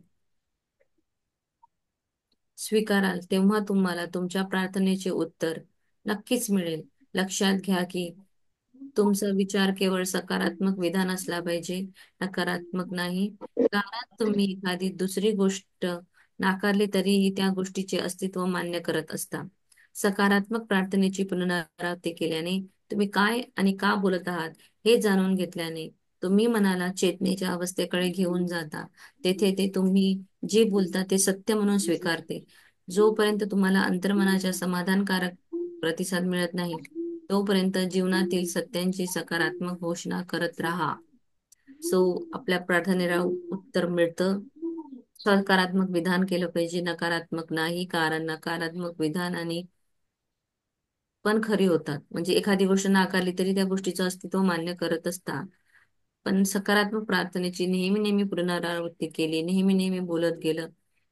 स्वीकाराल, तेव्हा तुम्हाला तुमच्या प्रार्थनेचे उत्तर नक्कीच मिळेल. लक्षात घ्या की तुमचा विचार केवळ सकारात्मक विधान असला पाहिजे, नकारात्मक नाही. कारण तुम्ही एखादी दुसरी गोष्ट नाकारली तरीही त्या गोष्टीचे अस्तित्व मान्य करत असता. सकारात्मक प्रार्थनेची पुनरावृत्ती केल्याने तुम्ही काय आणि का बोलत आहात हे जाणून घेतल्याने तुम्ही मनाला चेतनेच्या अवस्थेकडे घेऊन जाता. तेथे ते तुम्ही जे बोलता ते सत्य म्हणून स्वीकारते. जोपर्यंत तुम्हाला अंतर्मनाच्या समाधानकारक प्रतिसाद मिळत नाही, तोपर्यंत जीवनातील सत्यांची सकारात्मक घोषणा करत राहा. सो आपल्या प्रार्थनेला उत्तर मिळतं. सकारात्मक विधान केलं पाहिजे, नकारात्मक नाही. कारण नकारात्मक विधान आणि पण खरी होतात. म्हणजे एखादी गोष्ट नाकारली तरी त्या गोष्टीचं अस्तित्व मान्य करत असता. पण सकारात्मक प्रार्थनेची नेहमी नेहमी पुनरावृत्ती केली, नेहमी नेहमी बोलत गेलं,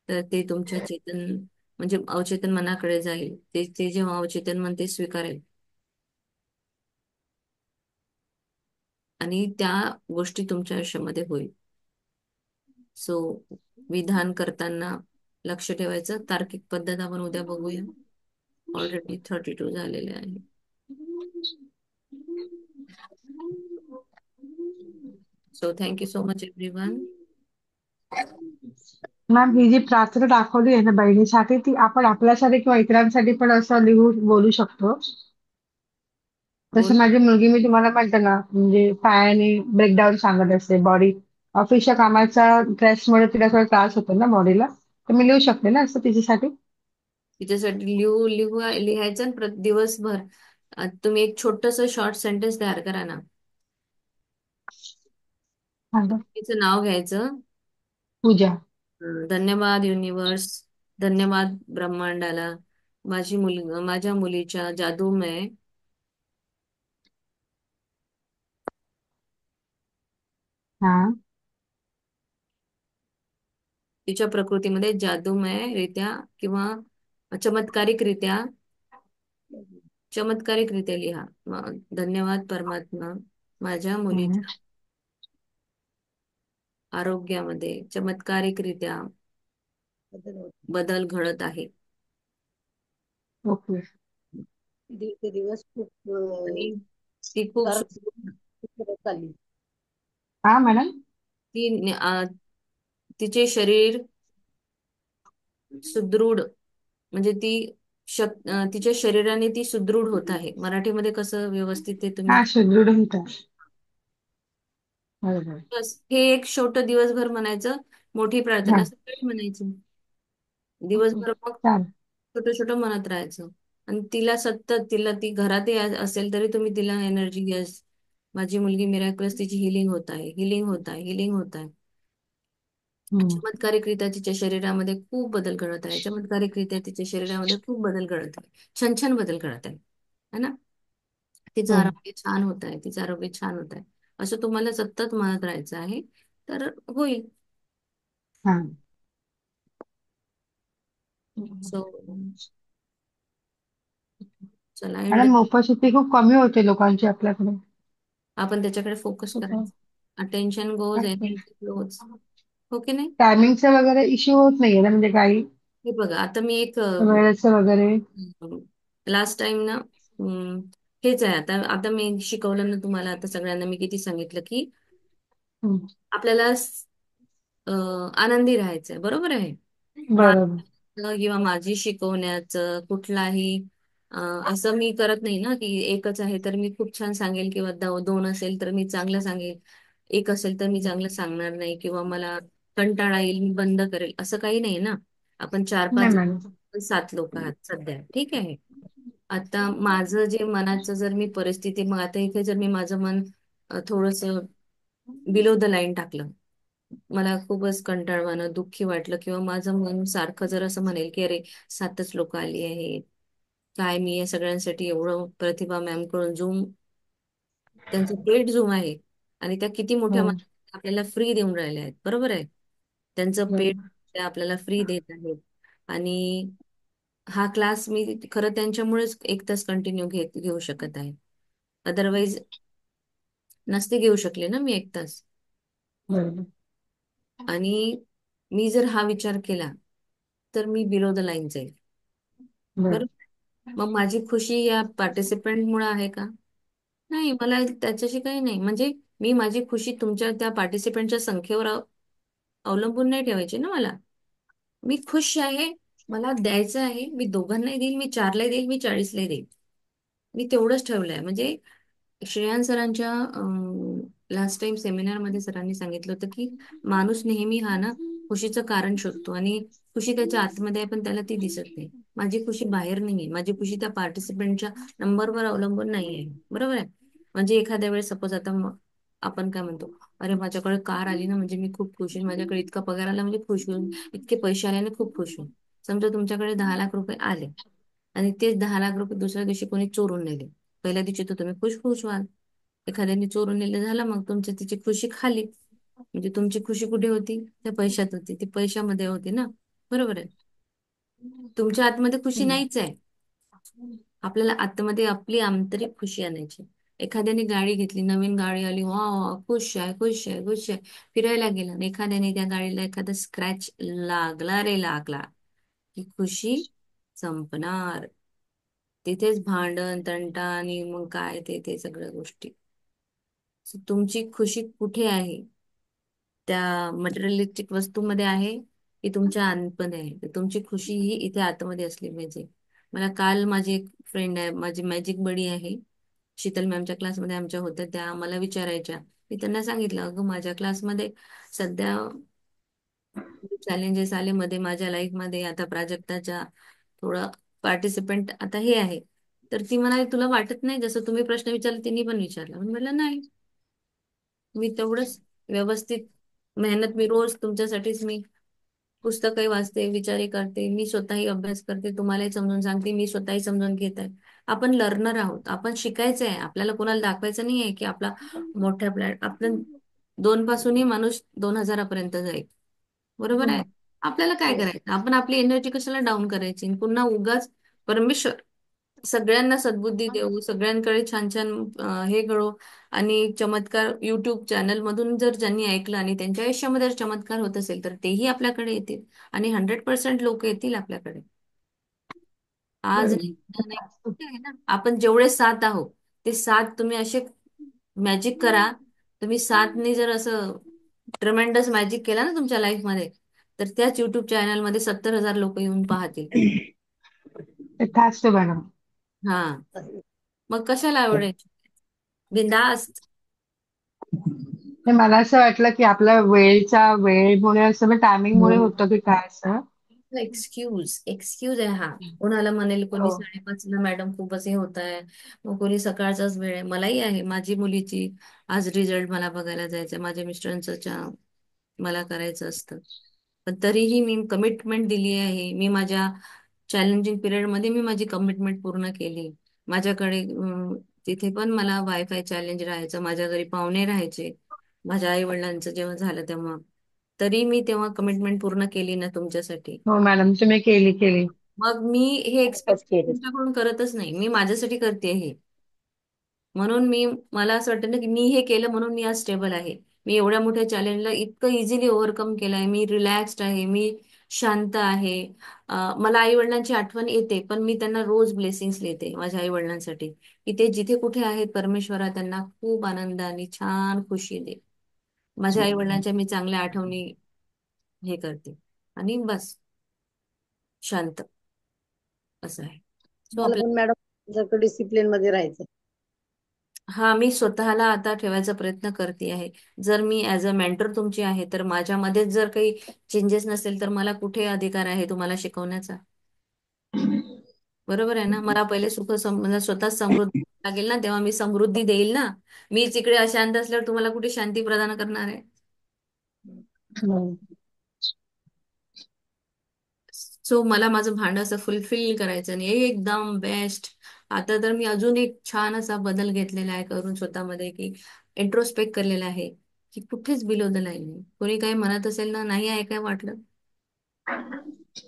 तर ते तुमच्या चेतन म्हणजे अवचेतन मनाकडे जाईल. ते ते जेव्हा अवचेतन मन ते स्वीकारेल आणि त्या गोष्टी तुमच्या आयुष्यामध्ये होईल. सो विधान करताना लक्ष ठेवायचं. तार्किक पद्धत आपण उद्या बघूया. ऑलरेडी 32 झालेले आहे. So thank you so much everyone. Ma'am, ही जी प्रार्थना दाखवली आहे ना बहिणीसाठी, ती आपण आपल्यासाठी किंवा इतरांसाठी पण असं लिहून बोलू शकतो. जसं बोल. माझी मुलगी, मी तुम्हाला म्हणते ना, म्हणजे पायाने ब्रेकडाऊन सांगत असते, बॉडी ऑफिसच्या कामाचा स्ट्रेसमुळे तिला थोडा त्रास होतो ना बॉडीला, तर मी लिहू शकते ना असं तिच्यासाठी. तिच्यासाठी लिहायचं आणि दिवसभर तुम्ही एक छोटस शॉर्ट सेंटेन्स तयार करा ना. सांगा. तिचं नाव घ्यायचं. पूजा. धन्यवाद युनिवर्स, धन्यवाद ब्रह्मांडाला, माझ्या मुलीच्या जादूमय हा. तिच्या प्रकृतीमध्ये जादूमयरित्या किंवा चमत्कारिकरित्या चमत्कारिकरित्या लिहा. धन्यवाद परमात्मा, माझ्या हम्म. मुलीच्या आरोग्यामध्ये चमत्कारिकरित्या बदल घडत आहे. ओके. दिवस खूप आणि ती खूप सुधारत चालली. हा मॅडम. ती तिचे शरीर सुदृढ म्हणजे तिच्या शरीराने ती सुदृढ होत आहे. मराठीमध्ये कसं व्यवस्थित ते तुम्ही हा, सुदृढ होता. बरोबर. बस हे एक छोटं दिवसभर म्हणायचं. मोठी हा. प्रार्थना सकाळी म्हणायची. ओके. दिवसभर मग चालेल. छोटं छोटं म्हणत राहायचं. आणि तिला सतत ती घरातही असेल तरी तुम्ही तिला एनर्जी यस, माझी मुलगी मिरॅक्युलस, तिची हिलिंग होत आहे, हिलिंग होत आहे, हिलिंग होत आहे. हम्म. चमत्कारिकरित्या तिच्या शरीरामध्ये खूप बदल घडत आहे. चमत्कारिकरित्या तिच्या शरीरामध्ये खूप बदल घडत आहे. छान छान बदल घडत आहे. है ना? तिचं हो. आरोग्य छान होत आहे, तिचं आरोग्य छान होत आहे, असं तुम्हाला सतत म्हणत राहायचं आहे. तर होईल. हा. सो चला मॅडम एंड. उपस्थिती खूप कमी होते लोकांची आपल्याकडे. आपण त्याच्याकडे फोकस करायचं. Attention goes, energy goes. हो की नाही? टायमिंगचा वगैरे इश्यू होत नाहीये ना, म्हणजे काही हे बघा आता मी एक वेळेचं वगैरे. लास्ट टाइम ना, हेच आहे. आता आता मी शिकवलं ना तुम्हाला, आता सगळ्यांना मी किती सांगितलं की हं, आपल्याला आनंदी राहायचंय, बरोबर आहे. बरोबर. माझं किंवा माझी शिकवण्याचं कुठलाही असं मी करत नाही ना की एकच आहे तर मी खूप छान सांगेल, किंवा दोन असेल तर मी चांगलं सांगेल, एक असेल तर मी चांगलं सांगणार नाही, किंवा मला कंटाळा येईल मी बंद करेल, असं काही नाही ना. आपण चार नाही पाच मॅडम. 7 लोक आहात सध्या, ठीक आहे. आता माझं जे मनाचं जर मी परिस्थिती, मग आता इथे जर मी माझं मन थोडस बिलो द लाईन टाकलं, मला खूपच कंटाळवाणं दुःखी वाटलं, किंवा माझं मन सारखं जर असं म्हणेल की अरे 7च लोक आली आहेत, काय मी या सगळ्यांसाठी एवढं, प्रतिभा मॅम कडून झूम, त्यांचं पेड झूम आहे आणि त्या किती मोठ्या हो, आपल्याला फ्री देऊन राहिल्या आहेत, बरोबर आहे. त्यांचं पेड बरोबर. त्या आपल्याला फ्री देत आहेत. आणि हा क्लास मी खरं त्यांच्यामुळेच 1 तास कंटिन्यू घेऊ शकत आहे. अदरवाईज नसते घेऊ शकले ना मी 1 तास. बरोबर. आणि मी जर हा विचार केला तर मी बिलो द लाईन जाईल, बरोबर. बरोबर. मग माझी खुशी या पार्टिसिपंट मुळे आहे का? नाही, मला त्याच्याशी काही नाही. म्हणजे मी माझी खुशी तुमच्या त्या पार्टिसिपेंटच्या संख्येवर अवलंबून नाही ठेवायची ना मला. मी खुश आहे, मला द्यायचं आहे, मी 2घांनाही देईल, मी 4ला देईल, मी 40ला देईल. मी तेवढंच ठेवलंय. म्हणजे श्रेयान सरांच्या लास्ट टाइम सेमिनारमध्ये सरांनी सांगितलं होतं की माणूस नेहमी हा ना खुशीचं कारण शोधतो, आणि खुशी त्याच्या आतमध्ये आहे पण त्याला ती दिसत नाही. माझी खुशी बाहेर नाहीये, माझी खुशी त्या पार्टिसिपेंटच्या नंबरवर अवलंबून नाहीये, बरोबर आहे. म्हणजे एखाद्या वेळेस सपोज आता आपण काय म्हणतो, अरे माझ्याकडे कार आली ना म्हणजे मी खूप खुश आहे, माझ्याकडे इतका पगार आला म्हणजे खुश होऊन, इतके पैसे आल्याने खूप खुश होऊन. समजा तुमच्याकडे 10 लाख रुपये आले आणि ते 10 लाख रुपये दुसऱ्या दिवशी कोणी चोरून नेले, पहिल्या दिवशी तर तुम्ही खुश खुश व्हाल. एखाद्याने चोरून नेले झालं, मग तुमची तिची खुशी खाली. म्हणजे तुमची खुशी कुठे होती? त्या पैशात होती, ती पैशामध्ये होती ना, बरोबर आहे. तुमच्या आतमध्ये खुशी हं, नाहीच आहे. आपल्याला आतमध्ये आपली आंतरिक खुशी आणायची. एखाद्याने गाडी घेतली, नवीन गाडी आली, वा खुश आहे, खुश आहे, खुश आहे, फिरायला गेला आणि एखाद्याने त्या गाडीला एखादा स्क्रॅच लागला रे लागला की खुशी संपणार. तिथेच भांडण तंटा आणि मग काय ते ते सगळ्या गोष्टी. So, तुमची खुशी कुठे आहे? त्या मटेरियलिस्टिक वस्तूमध्ये आहे की तुमच्या आतमध्ये आहे? तर तुमची खुशी ही इथे आतमध्ये असली पाहिजे. मला काल माझी एक फ्रेंड आहे, माझी मॅजिक बडी आहे, शीतल मॅमच्या क्लासमध्ये आमच्या होत्या, त्या मला विचारायच्या. मी त्यांना सांगितलं, अगं माझ्या क्लासमध्ये सध्या चॅलेंजेस आले मध्ये माझ्या लाईफमध्ये, आता प्राजक्ताच्या थोडं पार्टिसिपेंट आता हे आहे. तर ती म्हणाली, तुला वाटत नाही जसं तुम्ही प्रश्न विचारला तिने पण विचारला? मी म्हटलं नाही, मी तेवढंच व्यवस्थित मेहनत, मी रोज तुमच्यासाठीच मी पुस्तकही वाचते, विचारही करते, मी स्वतःही अभ्यास करते, तुम्हालाही समजून सांगते, मी स्वतःही समजून घेत आहे. आपण लर्नर आहोत, आपण शिकायचं आहे. आपल्याला कोणाला दाखवायचं नाही आहे की आपला मोठ्या आपण 2 पासूनही माणूस 2000पर्यंत जाईल, बरोबर आहे. आपल्याला काय करायचं? आपण आपली एनर्जी कशाला डाऊन करायची आणि पुन्हा उगाच परमेश्वर सगळ्यांना सद्बुद्धी देऊ, सगळ्यांकडे छान छान हे घडो. आणि चमत्कार युट्यूब चॅनल मधून जर ज्यांनी ऐकलं आणि त्यांच्या आयुष्यामध्ये जर चमत्कार होत असेल तर तेही आपल्याकडे येतील, आणि 100% लोक येतील आपल्याकडे. आज नाही, उद्या नाही, ते आहे ना. आपण जेवढे 7 आहोत ते 7 तुम्ही असे मॅजिक करा. तुम्ही 7ने जर असं ट्रमेंडस मॅजिक केला ना तुमच्या लाईफ मध्ये, तर त्याच युट्यूब चॅनलमध्ये 70,000 लोक येऊन पाहतील. तथास्तु मॅडम. हा, मग कशाला एवढे बिंदास्त. तर मला असं वाटलं की आपल्या वेळेमुळे असं टायमिंगमुळे होतं की काय असं. एक्सक्यूज एक्सक्यूज आहे हा. कोणाला म्हणेल हो, कोणी 5:30ला मॅडम खूपच हे होत आहे, मग कोणी सकाळचाच वेळ आहे. मलाही आहे, माझी मुलीची आज रिझल्ट मला बघायला जायचंय, माझ्या मिस्टरांचं मला करायचं असतं. पण तरीही मी कमिटमेंट दिली आहे. मी माझ्या चॅलेंजिंग पिरियड मध्ये मी माझी कमिटमेंट पूर्ण केली. माझ्याकडे तिथे पण मला वायफाय चॅलेंज राहायचं, माझ्या घरी पाहुणे राहायचे माझ्या आई वडिलांचं जेव्हा झालं तेव्हा, तरी मी तेव्हा कमिटमेंट पूर्ण केली ना तुमच्यासाठी. हो मॅडम, तुम्ही केली केली. मग मी हे एक्सपेक्ट खूपच केलं. तुमच्याकडून करतच नाही, मी माझ्यासाठी करते हे. म्हणून मला असं वाटतं ना की मी हे केलं म्हणून मी आज स्टेबल आहे. मी एवढ्या मोठ्या चॅलेंजला इतकं इझिली ओव्हरकम केलंय. मी रिलॅक्स्ड आहे, मी शांत आहे. मला आई वडिलांची आठवण येते, पण मी त्यांना रोज ब्लेसिंग्स लिहिते माझ्या आई वडिलांसाठी, की ते जिथे कुठे आहेत परमेश्वरा त्यांना खूप आनंद आणि छान खुशी दे. माझ्या आई वडिलांच्या मी चांगल्या आठवणी हे करते आणि बस शांत असं आहे. सो मला पण मॅडम डिसिप्लिन मध्ये राहायचं. हा, मी स्वतःला आता ठेवायचा प्रयत्न करते आहे. जर मी ऍज अ मेंटर तुमची आहे, तर माझ्यामध्येच जर काही चेंजेस नसेल तर मला कुठे अधिकार आहे तुम्हाला शिकवण्याचा? बरोबर आहे ना? मला पहिले म्हणजे स्वतः समृद्धी लागेल ना, तेव्हा मी समृद्धी देईल ना. मीच इकडे अशांत असल्यावर तुम्हाला कुठे शांती प्रदान करणार आहे? हम्म. सो मला माझं भांडं असं फुलफिल करायचं आणि एकदम बेस्ट. आता तर मी अजून एक छान असा बदल घेतलेला आहे करून स्वतःमध्ये, की इंट्रोस्पेक्ट केलेला आहे, की कुठेच बिलो द लाईन नाही. कोणी काही म्हणत असेल ना, नाही आहे काय वाटलं,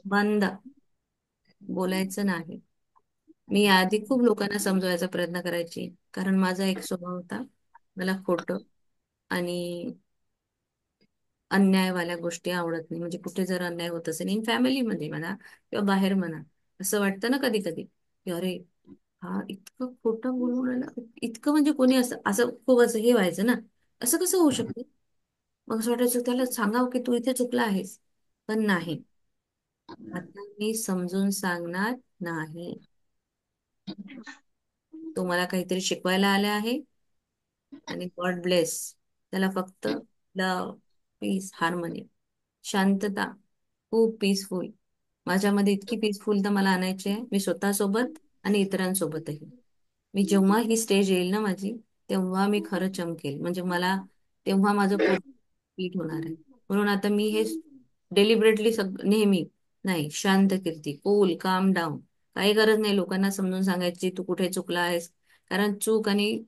बंद, बोलायचं नाही. मी आधी खूप लोकांना समजवायचा प्रयत्न करायची, कारण माझा एक स्वभाव होता, मला खोटं आणि अन्यायवाल्या गोष्टी आवडत नाही. म्हणजे कुठे जर अन्याय होत असेल इन फॅमिलीमध्ये म्हणा किंवा बाहेर म्हणा, असं वाटतं ना कधी कधी, की अरे हा इतकं खोटं बोलून राहिला, इतकं म्हणजे कोणी असं असं खूप असं हे व्हायचं ना, असं कसं होऊ शकते. मग असं वाटायचं त्याला सांगावं की तू इथे चुकला आहेस, पण नाही. आता मी समजून सांगणार नाही. तो मला काहीतरी शिकवायला आला आहे आणि गॉड ब्लेस त्याला. फक्त लव, पीस, हार्मनी, शांतता, खूप पीसफुल. माझ्यामध्ये इतकी पीसफुलता मला आणायची आहे, मी स्वतःसोबत आणि इतरांसोबतही. मी जेव्हा ही स्टेज येईल ना माझी, तेव्हा मी खरं चमकेल. म्हणजे मला तेव्हा माझं पोट पीठ होणार आहे. म्हणून आता मी हे डेलिबरेटली नेहमी, नाही, शांत कीर्ती, कूल, काम डाऊन. काही गरज नाही लोकांना समजून सांगायची तू कुठे चुकला आहेस. कारण चूक आणि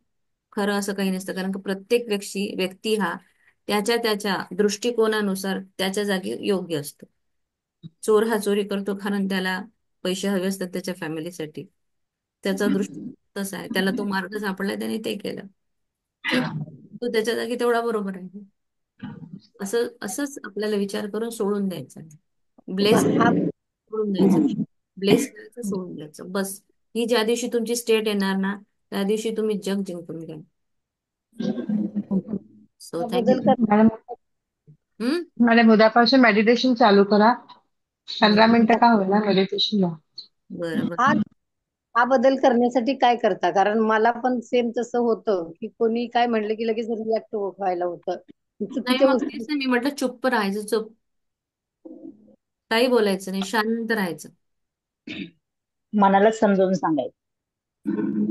खरं असं काही नसतं. कारण की प्रत्येक व्यक्ती हा त्याच्या त्याच्या दृष्टिकोनानुसार त्याच्या जागी योग्य असतो. चोर हा चोरी करतो कारण त्याला पैसे हवे असतात त्याच्या फॅमिलीसाठी. त्याचा दृष्टिकोन तसा आहे, त्याला तो मार्ग सापडला, त्याने ते केलं. ठीक, तो त्याच्या जागी तेवढा बरोबर आहे. असंच आपल्याला विचार करून सोडून द्यायचा. ब्लेस हा सोडून द्यायचं, ब्लेस करायचं, सोडून द्यायचं, बस. ही ज्या दिवशी तुमची स्टेट येणार ना, त्या दिवशी तुम्ही जग जिंकून घ्या. सो हा थँक्यू. बदल कर. मॅडम हम्म. मॅडम उद्यापासून मेडिटेशन चालू करा. 15 मिनिटं का होईना मेडिटेशन. बरोबर. हा हा बदल करण्यासाठी काय करता? कारण मला पण सेम तसं होतं, की कोणी काय म्हणलं की लगेच रिॲक्ट व्हायला होतं. नाही, चुकीच्या मग गोष्टी. तेच नाही, मी म्हटलं चुप्प राहायचं, चुप, काही बोलायचं नाही, शांत राहायचं. मनाला समजावून सांगायचं.